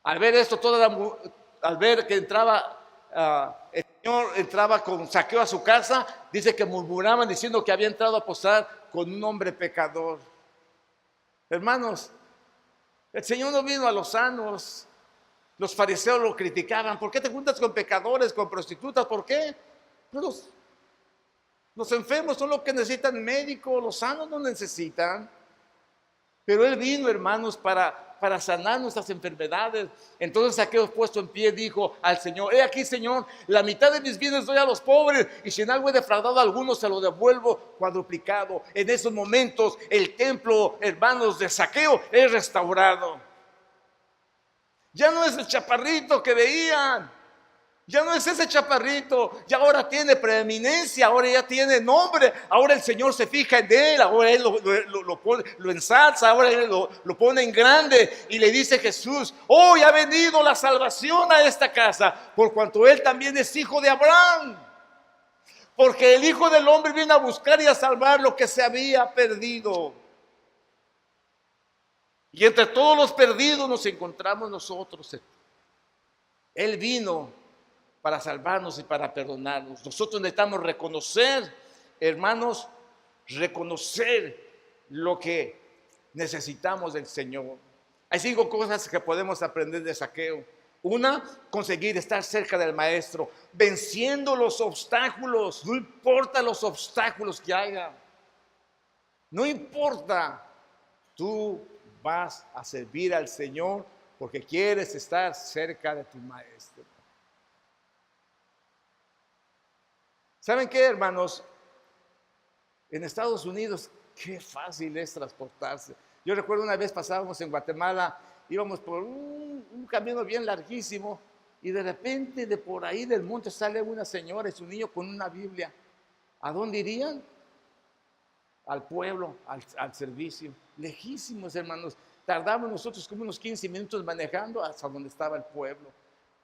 Al ver esto, al ver que el Señor entraba con Zaqueo a su casa, dice que murmuraban diciendo que había entrado a posar con un hombre pecador. Hermanos, el Señor no vino a los sanos. Los fariseos lo criticaban. ¿Por qué te juntas con pecadores, con prostitutas? ¿Por qué? Los enfermos son los que necesitan médico, los sanos no necesitan. Pero Él vino, hermanos, para sanar nuestras enfermedades. Entonces Zaqueo, puesto en pie, dijo al Señor: he aquí, Señor, la mitad de mis bienes doy a los pobres, y si en algo he defraudado a alguno, se lo devuelvo cuadruplicado. En esos momentos el templo, hermanos, de Zaqueo es restaurado. Ya no es el chaparrito que veían. Ya no es ese chaparrito, ya ahora tiene preeminencia, ahora ya tiene nombre, ahora el Señor se fija en él, ahora Él lo ensalza, ahora Él lo pone en grande y le dice Jesús: hoy ha venido la salvación a esta casa, por cuanto Él también es hijo de Abraham, porque el Hijo del Hombre viene a buscar y a salvar lo que se había perdido. Y entre todos los perdidos nos encontramos nosotros. Él vino para salvarnos y para perdonarnos. Nosotros necesitamos reconocer, hermanos, reconocer lo que necesitamos del Señor. Hay 5 cosas que podemos aprender de Zaqueo. Una, conseguir estar cerca del Maestro, venciendo los obstáculos. No importa los obstáculos que haya, no importa, tú vas a servir al Señor porque quieres estar cerca de tu Maestro. ¿Saben qué, hermanos? En Estados Unidos, qué fácil es transportarse. Yo recuerdo una vez pasábamos en Guatemala, íbamos por un camino bien larguísimo y de repente de por ahí del monte sale una señora y su niño con una Biblia. ¿A dónde irían? Al pueblo, al servicio. Lejísimos, hermanos. Tardamos nosotros como unos 15 minutos manejando hasta donde estaba el pueblo.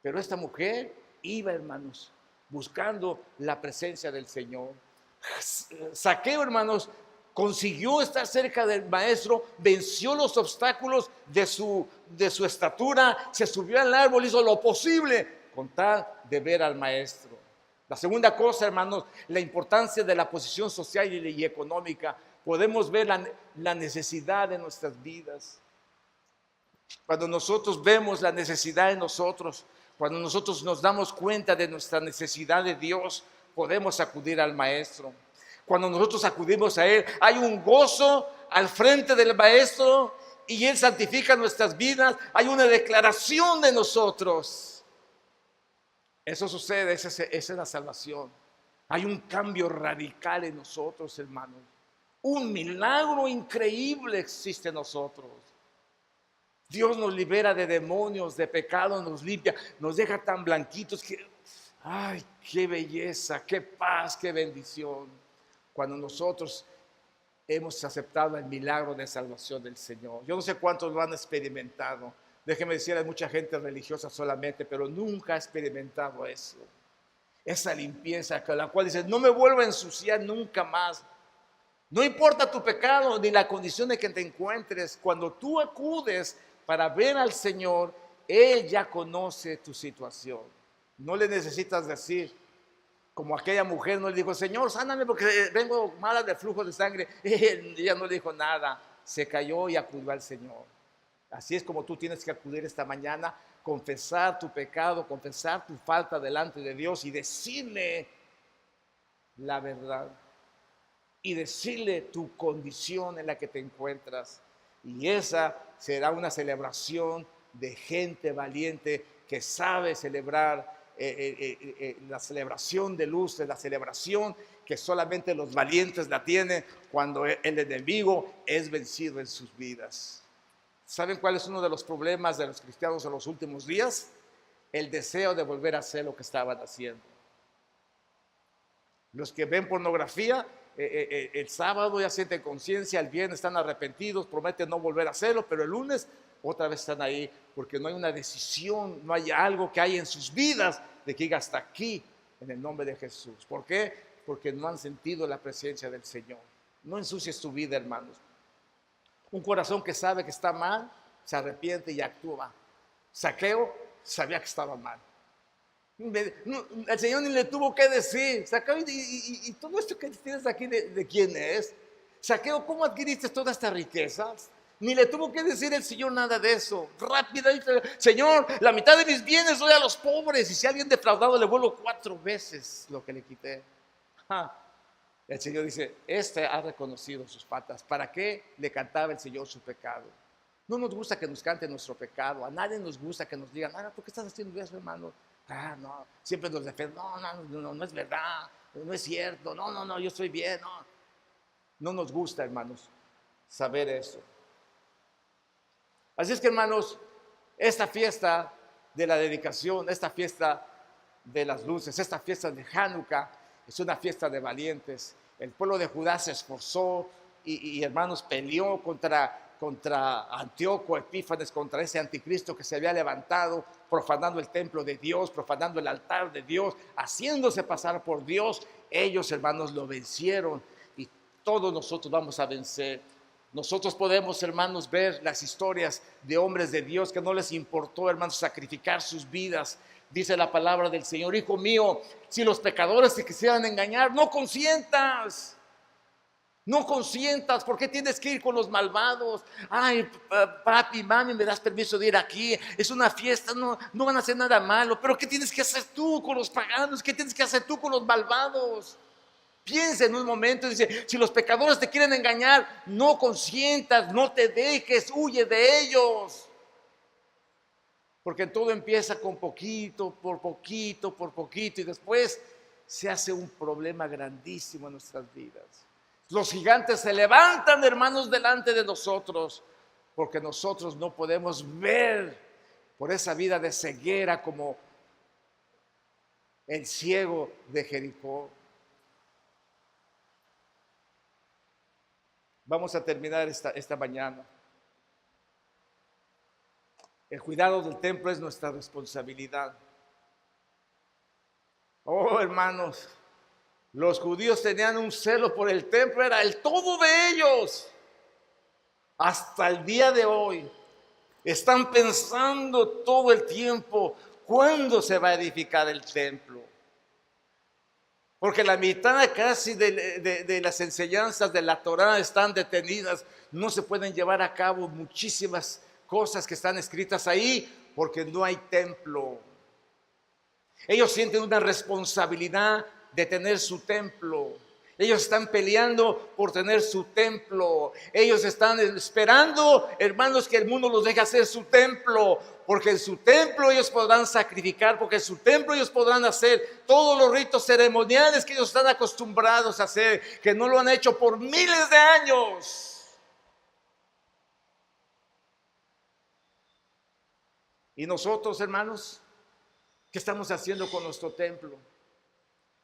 Pero esta mujer iba, hermanos, buscando la presencia del Señor. Zaqueo, hermanos, consiguió estar cerca del maestro, venció los obstáculos de su estatura, se subió al árbol, hizo lo posible con tal de ver al maestro. La segunda cosa, hermanos, la importancia de la posición social y económica. Podemos ver la necesidad de nuestras vidas. Cuando nosotros vemos la necesidad de nosotros, cuando nosotros nos damos cuenta de nuestra necesidad de Dios, podemos acudir al maestro. Cuando nosotros acudimos a Él, hay un gozo al frente del maestro y Él santifica nuestras vidas. Hay una declaración de nosotros. Eso sucede, esa es la salvación. Hay un cambio radical en nosotros, hermanos. Un milagro increíble existe en nosotros. Dios nos libera de demonios, de pecado, nos limpia, nos deja tan blanquitos que, ay, qué belleza, qué paz, qué bendición. Cuando nosotros hemos aceptado el milagro de salvación del Señor. Yo no sé cuántos lo han experimentado. Déjeme decir, hay mucha gente religiosa solamente, pero nunca ha experimentado eso. Esa limpieza con la cual dices, no me vuelvo a ensuciar nunca más. No importa tu pecado ni la condición en que te encuentres. Cuando tú acudes para ver al Señor, Él ya conoce tu situación. No le necesitas decir, como aquella mujer no le dijo, Señor, sáname porque vengo mala de flujo de sangre. Ella no le dijo nada, se cayó y acudió al Señor. Así es como tú tienes que acudir esta mañana, confesar tu pecado, confesar tu falta delante de Dios y decirle la verdad. Y decirle tu condición en la que te encuentras. Y esa será una celebración de gente valiente que sabe celebrar la celebración de luces, la celebración que solamente los valientes la tienen cuando el enemigo es vencido en sus vidas. ¿Saben cuál es uno de los problemas de los cristianos en los últimos días? El deseo de volver a hacer lo que estaban haciendo. Los que ven pornografía, el sábado ya sienten conciencia, el viernes están arrepentidos, prometen no volver a hacerlo, pero el lunes otra vez están ahí porque no hay una decisión, no hay algo que hay en sus vidas de que diga hasta aquí en el nombre de Jesús. ¿Por qué? Porque no han sentido la presencia del Señor. No ensucies tu vida, hermanos. Un corazón que sabe que está mal, se arrepiente y actúa. Zaqueo sabía que estaba mal. El Señor ni le tuvo que decir, Zaqueo, y todo esto que tienes aquí, ¿de quién es? Zaqueo, ¿cómo adquiriste todas estas riquezas? Ni le tuvo que decir el Señor nada de eso. Rápidamente, Señor, la mitad de mis bienes doy a los pobres, y si alguien defraudado le vuelvo 4 veces lo que le quité. El Señor dice, este ha reconocido sus faltas. ¿Para qué le cantaba el Señor su pecado? No nos gusta que nos cante nuestro pecado. A nadie nos gusta que nos digan, ¿por qué estás haciendo eso, hermano? No, siempre nos defienden, no es verdad, no es cierto, no, yo estoy bien, no. No nos gusta, hermanos, saber eso. Así es que, hermanos, esta fiesta de la dedicación, esta fiesta de las luces, esta fiesta de Hanukkah, es una fiesta de valientes. El pueblo de Judá se esforzó y hermanos, peleó contra Antíoco Epífanes, contra ese anticristo que se había levantado, profanando el templo de Dios, profanando el altar de Dios, haciéndose pasar por Dios. Ellos, hermanos, lo vencieron y todos nosotros vamos a vencer. Nosotros podemos, hermanos, ver las historias de hombres de Dios que no les importó, hermanos, sacrificar sus vidas. Dice la palabra del Señor, hijo mío, si los pecadores te quisieran engañar, no consientas. No consientas, ¿por qué tienes que ir con los malvados? Ay, papi, mami, ¿me das permiso de ir aquí? Es una fiesta, no van a hacer nada malo. Pero ¿qué tienes que hacer tú con los paganos? ¿Qué tienes que hacer tú con los malvados? Piensa en un momento y dice, si los pecadores te quieren engañar, no consientas, no te dejes, huye de ellos. Porque todo empieza con poquito, por poquito, y después se hace un problema grandísimo en nuestras vidas. Los gigantes se levantan, hermanos, delante de nosotros, porque nosotros no podemos ver por esa vida de ceguera como el ciego de Jericó. Vamos a terminar esta mañana. El cuidado del templo es nuestra responsabilidad. Oh, hermanos, Los judíos tenían un celo por el templo, era el todo de ellos. Hasta el día de hoy están pensando todo el tiempo cuándo se va a edificar el templo. Porque la mitad casi de las enseñanzas de la Torá están detenidas. No se pueden llevar a cabo muchísimas cosas que están escritas ahí porque no hay templo. Ellos sienten una responsabilidad de tener su templo. Ellos están peleando por tener su templo. Ellos están esperando, hermanos, que el mundo los deje hacer su templo. Porque en su templo ellos podrán sacrificar, porque en su templo ellos podrán hacer todos los ritos ceremoniales que ellos están acostumbrados a hacer, que no lo han hecho por miles de años. Y nosotros, hermanos, ¿qué estamos haciendo con nuestro templo?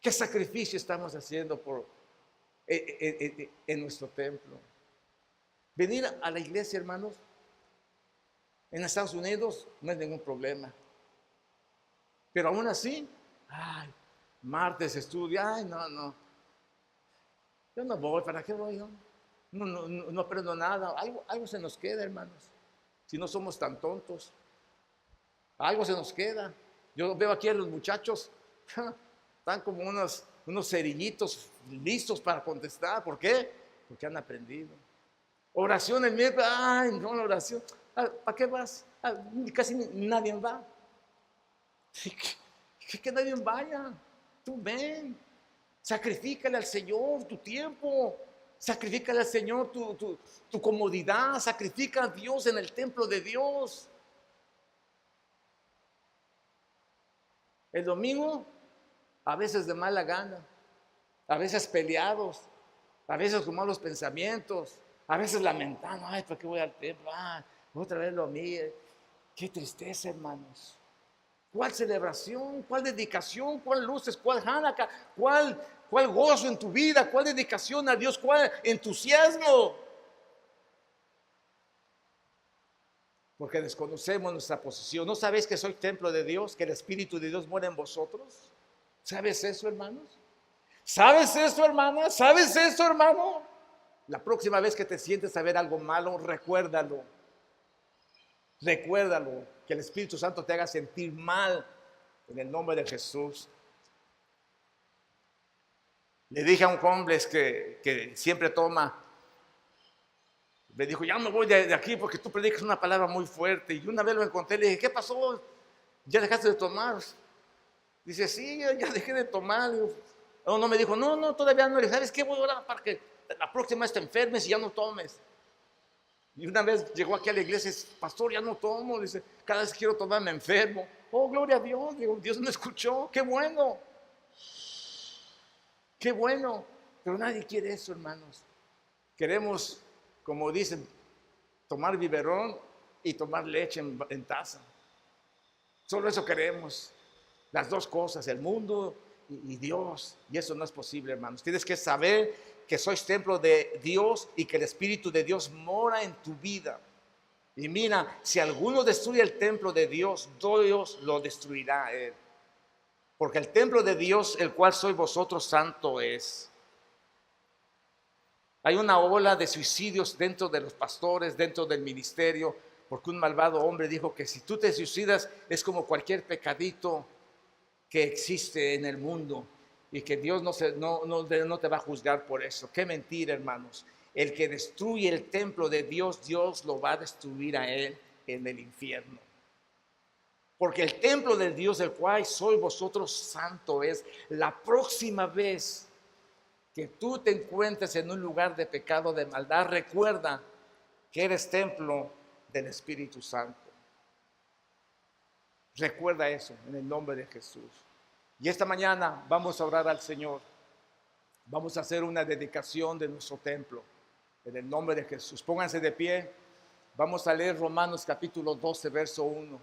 ¿Qué sacrificio estamos haciendo en nuestro templo? Venir a la iglesia, hermanos, en Estados Unidos no es ningún problema. Pero aún así, martes estudio, no. Yo no voy, ¿para qué voy yo? No aprendo nada. Algo se nos queda, hermanos. Si no somos tan tontos. Algo se nos queda. Yo veo aquí a los muchachos, están como unos cerillitos listos para contestar. ¿Por qué? Porque han aprendido. Oración el miércoles, no, la oración. ¿Para qué vas? Casi nadie va. Que nadie vaya. Tú ven. Sacrifícale al Señor tu tiempo. Sacrifícale al Señor tu comodidad. Sacrifica a Dios en el templo de Dios. El domingo, a veces de mala gana, a veces peleados, a veces con malos pensamientos, a veces lamentando, ¿para qué voy al templo? Otra vez lo mío. Qué tristeza, hermanos. ¿Cuál celebración? ¿Cuál dedicación? ¿Cuál luces? ¿Cuál Hanukkah? ¿Cuál gozo en tu vida? ¿Cuál dedicación a Dios? ¿Cuál entusiasmo? Porque desconocemos nuestra posición. ¿No sabéis que soy templo de Dios? ¿Que el Espíritu de Dios mora en vosotros? ¿Sabes eso, hermanos? ¿Sabes eso, hermana? ¿Sabes eso, hermano? La próxima vez que te sientes a ver algo malo, recuérdalo. Recuérdalo. Que el Espíritu Santo te haga sentir mal en el nombre de Jesús. Le dije a un hombre que siempre toma. Me dijo, ya me voy de aquí porque tú predicas una palabra muy fuerte. Y una vez lo encontré y le dije, ¿qué pasó? ¿Ya dejaste de tomar? Dice, sí, ya dejé de tomar. No me dijo, no, todavía no. Le dije, ¿sabes qué? Voy a orar para que la próxima vez te enfermes y ya no tomes. Y una vez llegó aquí a la iglesia y dice, pastor, ya no tomo. Dice, cada vez que quiero tomar me enfermo. Oh, gloria a Dios. Digo, Dios me escuchó. Qué bueno. Qué bueno. Pero nadie quiere eso, hermanos. Queremos, como dicen, tomar biberón y tomar leche en taza. Solo eso queremos. Las dos cosas, el mundo y Dios. Y eso no es posible, hermanos. Tienes que saber que sois templo de Dios y que el Espíritu de Dios mora en tu vida. Y mira, si alguno destruye el templo de Dios, Dios lo destruirá a él. Porque el templo de Dios, el cual sois vosotros, santo es. Hay una ola de suicidios dentro de los pastores, dentro del ministerio, porque un malvado hombre dijo que si tú te suicidas es como cualquier pecadito que existe en el mundo y que Dios no te va a juzgar por eso. Qué mentira, hermanos. El que destruye el templo de Dios, Dios lo va a destruir a él en el infierno. Porque el templo del Dios, el cual sois vosotros, santo es. La próxima vez que tú te encuentres en un lugar de pecado, de maldad, recuerda que eres templo del Espíritu Santo. Recuerda eso en el nombre de Jesús. Y esta mañana vamos a orar al Señor. Vamos a hacer una dedicación de nuestro templo en el nombre de Jesús. Pónganse de pie. Vamos a leer Romanos capítulo 12, verso 1.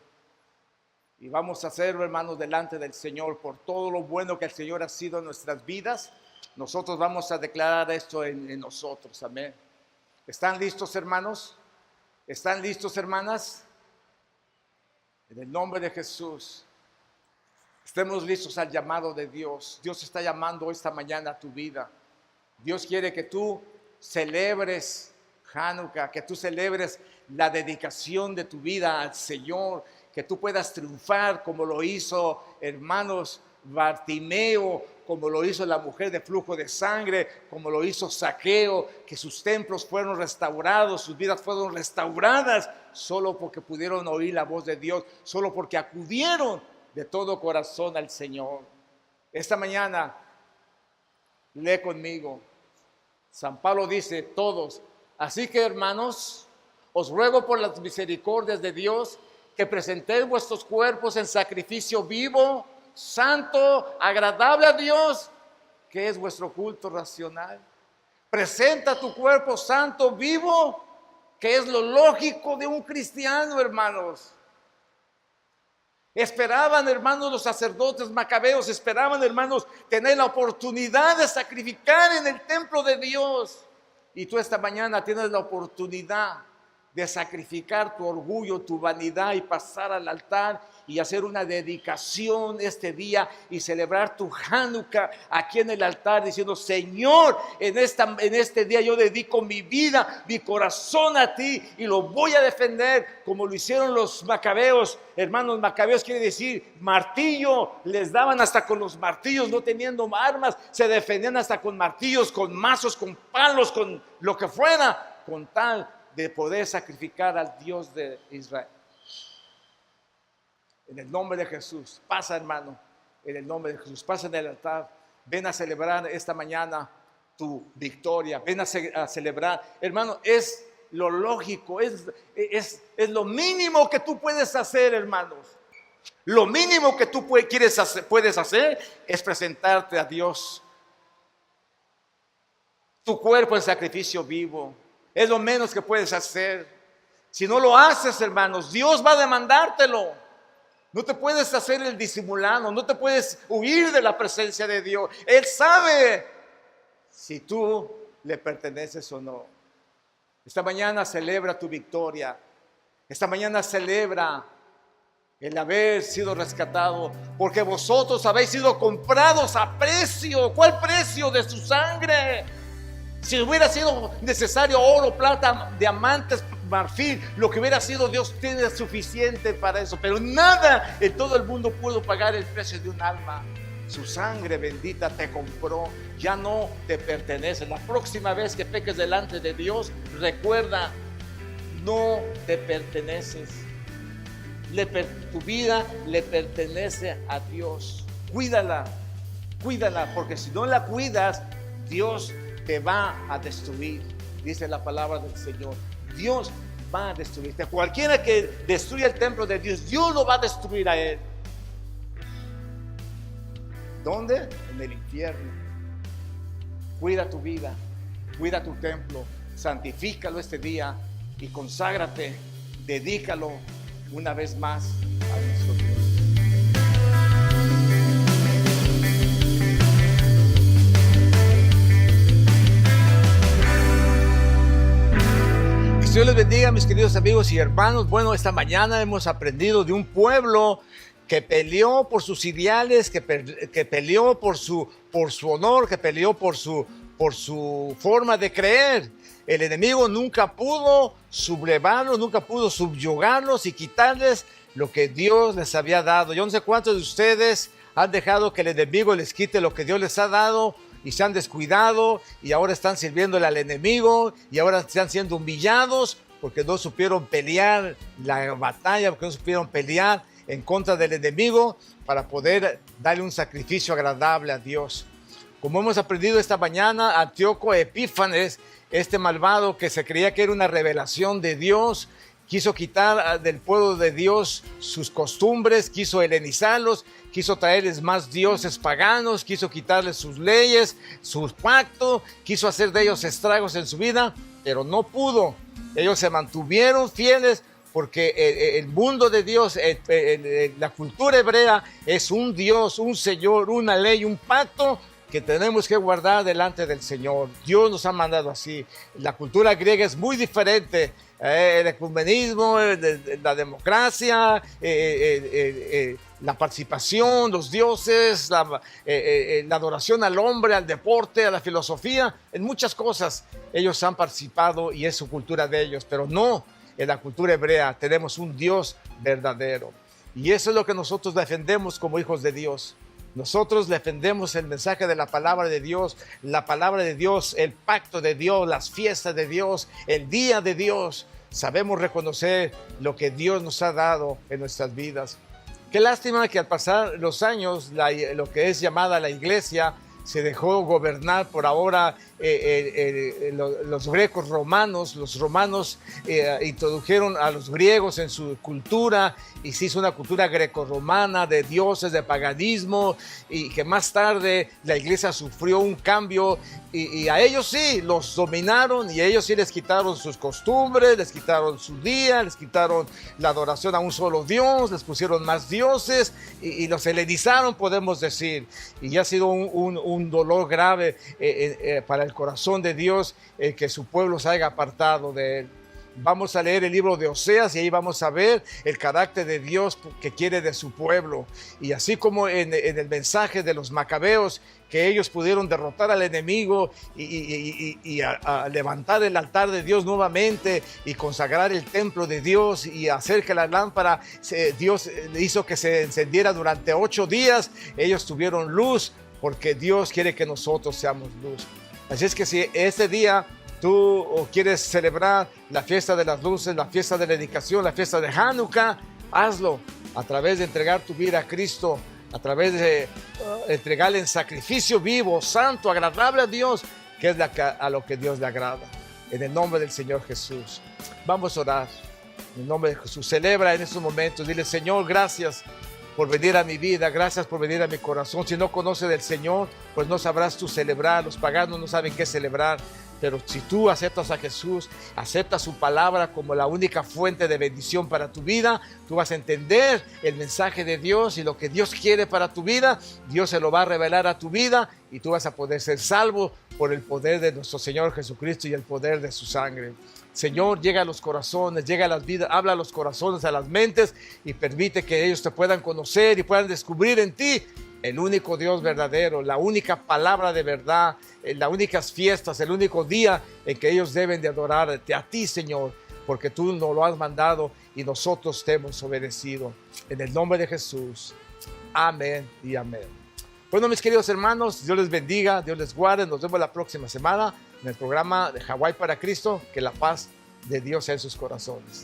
Y vamos a hacerlo, hermanos, delante del Señor por todo lo bueno que el Señor ha sido en nuestras vidas. Nosotros vamos a declarar esto en nosotros. Amén. ¿Están listos, hermanos? ¿Están listos, hermanas? En el nombre de Jesús. Estemos listos al llamado de Dios. Dios está llamando esta mañana a tu vida. Dios quiere que tú celebres Hanukkah, que tú celebres la dedicación de tu vida al Señor, que tú puedas triunfar como lo hizo, hermanos, Bartimeo, como lo hizo la mujer de flujo de sangre, como lo hizo Zaqueo, que sus templos fueron restaurados, sus vidas fueron restauradas, solo porque pudieron oír la voz de Dios, solo porque acudieron de todo corazón al Señor. Esta mañana, lee conmigo. San Pablo dice, todos, así que hermanos, os ruego por las misericordias de Dios, que presentéis vuestros cuerpos en sacrificio vivo, santo, agradable a Dios, que es vuestro culto racional. Presenta tu cuerpo santo, vivo, que es lo lógico de un cristiano, hermanos. Esperaban, hermanos, los sacerdotes macabeos, esperaban, hermanos, tener la oportunidad de sacrificar en el templo de Dios. Y tú esta mañana tienes la oportunidad de sacrificar tu orgullo, tu vanidad y pasar al altar y hacer una dedicación este día y celebrar tu Hanukkah aquí en el altar diciendo, Señor, en este día yo dedico mi vida, mi corazón a ti y lo voy a defender como lo hicieron los macabeos. Hermanos, macabeos quiere decir martillo, les daban hasta con los martillos, no teniendo armas, se defendían hasta con martillos, con mazos, con palos, con lo que fuera, con tal de poder sacrificar al Dios de Israel. En el nombre de Jesús, pasa, hermano, en el nombre de Jesús, pasa en el altar, ven a celebrar esta mañana tu victoria, ven a celebrar, hermano, es lo lógico, es lo mínimo que tú puedes hacer, hermanos. Lo mínimo que tú puedes hacer es presentarte a Dios, tu cuerpo en sacrificio vivo. Es lo menos que puedes hacer. Si no lo haces, hermanos, Dios va a demandártelo. No te puedes hacer el disimulado, no te puedes huir de la presencia de Dios. Él sabe si tú le perteneces o no. Esta mañana celebra tu victoria. Esta mañana celebra el haber sido rescatado, porque vosotros habéis sido comprados a precio. ¿Cuál precio? De su sangre. Si hubiera sido necesario oro, plata, diamantes, marfil, lo que hubiera sido, Dios tiene suficiente para eso. Pero nada en todo el mundo pudo pagar el precio de un alma. Su sangre bendita te compró, ya no te pertenece. La próxima vez que peques delante de Dios, recuerda, no te perteneces. Tu vida le pertenece a Dios. Cuídala, porque si no la cuidas, Dios te va a destruir, dice la palabra del Señor. Dios va a destruirte. Cualquiera que destruya el templo de Dios, Dios lo va a destruir a él. ¿Dónde? En el infierno. Cuida tu vida, cuida tu templo, santifícalo este día y conságrate, dedícalo una vez más a nuestro Dios. Dios les bendiga, mis queridos amigos y hermanos. Bueno, esta mañana hemos aprendido de un pueblo que peleó por sus ideales, que peleó por su honor, que peleó por su forma de creer. El enemigo nunca pudo sublevarlos, nunca pudo subyugarlos y quitarles lo que Dios les había dado. Yo no sé cuántos de ustedes han dejado que el enemigo les quite lo que Dios les ha dado y se han descuidado y ahora están sirviéndole al enemigo y ahora están siendo humillados porque no supieron pelear la batalla, porque no supieron pelear en contra del enemigo para poder darle un sacrificio agradable a Dios. Como hemos aprendido esta mañana, Antíoco Epífanes, este malvado que se creía que era una revelación de Dios, quiso quitar del pueblo de Dios sus costumbres, quiso helenizarlos, quiso traerles más dioses paganos, quiso quitarles sus leyes, sus pactos, quiso hacer de ellos estragos en su vida, pero no pudo. Ellos se mantuvieron fieles porque el mundo de Dios, la cultura hebrea es un Dios, un Señor, una ley, un pacto que tenemos que guardar delante del Señor. Dios nos ha mandado así. La cultura griega es muy diferente. El ecumenismo, la democracia, la participación, los dioses, la adoración al hombre, al deporte, a la filosofía, en muchas cosas ellos han participado y es su cultura de ellos, pero no en la cultura hebrea. Tenemos un Dios verdadero y eso es lo que nosotros defendemos como hijos de Dios. Nosotros defendemos el mensaje de la palabra de Dios, el pacto de Dios, las fiestas de Dios, el día de Dios. Sabemos reconocer lo que Dios nos ha dado en nuestras vidas. Qué lástima que al pasar los años, lo que es llamada la iglesia se dejó gobernar por ahora los grecos romanos. Los romanos introdujeron a los griegos en su cultura y se hizo una cultura grecorromana de dioses, de paganismo, y que más tarde la iglesia sufrió un cambio y a ellos sí los dominaron y a ellos sí les quitaron sus costumbres, les quitaron su día, les quitaron la adoración a un solo Dios, les pusieron más dioses y los helenizaron, podemos decir, y ha sido un dolor grave para el corazón de Dios que su pueblo se haya apartado de él. Vamos a leer el libro de Oseas y ahí vamos a ver el carácter de Dios que quiere de su pueblo. Y así como en el mensaje de los macabeos, que ellos pudieron derrotar al enemigo y a levantar el altar de Dios nuevamente y consagrar el templo de Dios y hacer que la lámpara, Dios hizo que se encendiera durante 8 días. Ellos tuvieron luz porque Dios quiere que nosotros seamos luz. Así es que si este día tú quieres celebrar la fiesta de las luces, la fiesta de la dedicación, la fiesta de Hanukkah, hazlo a través de entregar tu vida a Cristo, a través de entregarle en sacrificio vivo, santo, agradable a Dios, que es a lo que Dios le agrada. En el nombre del Señor Jesús. Vamos a orar. En el nombre de Jesús. Celebra en estos momentos. Dile, Señor, gracias por venir a mi vida, gracias por venir a mi corazón. Si no conoces del Señor, pues no sabrás tú celebrar. Los paganos no saben qué celebrar. Pero si tú aceptas a Jesús, aceptas su palabra como la única fuente de bendición para tu vida, tú vas a entender el mensaje de Dios y lo que Dios quiere para tu vida. Dios se lo va a revelar a tu vida y tú vas a poder ser salvo por el poder de nuestro Señor Jesucristo y el poder de su sangre. Señor, llega a los corazones, llega a las vidas, habla a los corazones, a las mentes y permite que ellos te puedan conocer y puedan descubrir en ti el único Dios verdadero, la única palabra de verdad, las únicas fiestas, el único día en que ellos deben de adorarte a ti, Señor, porque tú nos lo has mandado y nosotros te hemos obedecido. En el nombre de Jesús. Amén y amén. Bueno, mis queridos hermanos, Dios les bendiga, Dios les guarde. Nos vemos la próxima semana en el programa de Hawái para Cristo. Que la paz de Dios sea en sus corazones.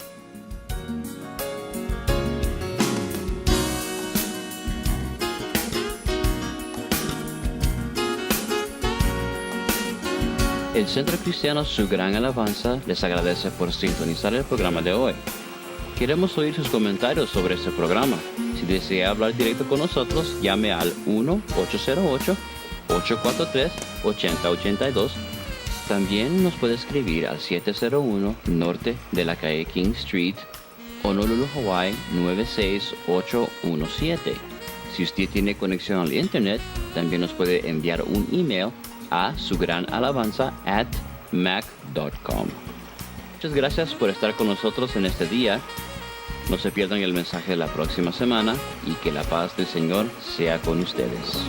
El Centro Cristiano Su Gran Alabanza les agradece por sintonizar el programa de hoy. Queremos oír sus comentarios sobre este programa. Si desea hablar directo con nosotros, llame al 1-808-843-8082. También nos puede escribir al 701 Norte de la calle King Street, Honolulu, Hawaii 96817. Si usted tiene conexión al internet, también nos puede enviar un email a sugranalabanza@mac.com. Muchas gracias por estar con nosotros en este día. No se pierdan el mensaje de la próxima semana y que la paz del Señor sea con ustedes.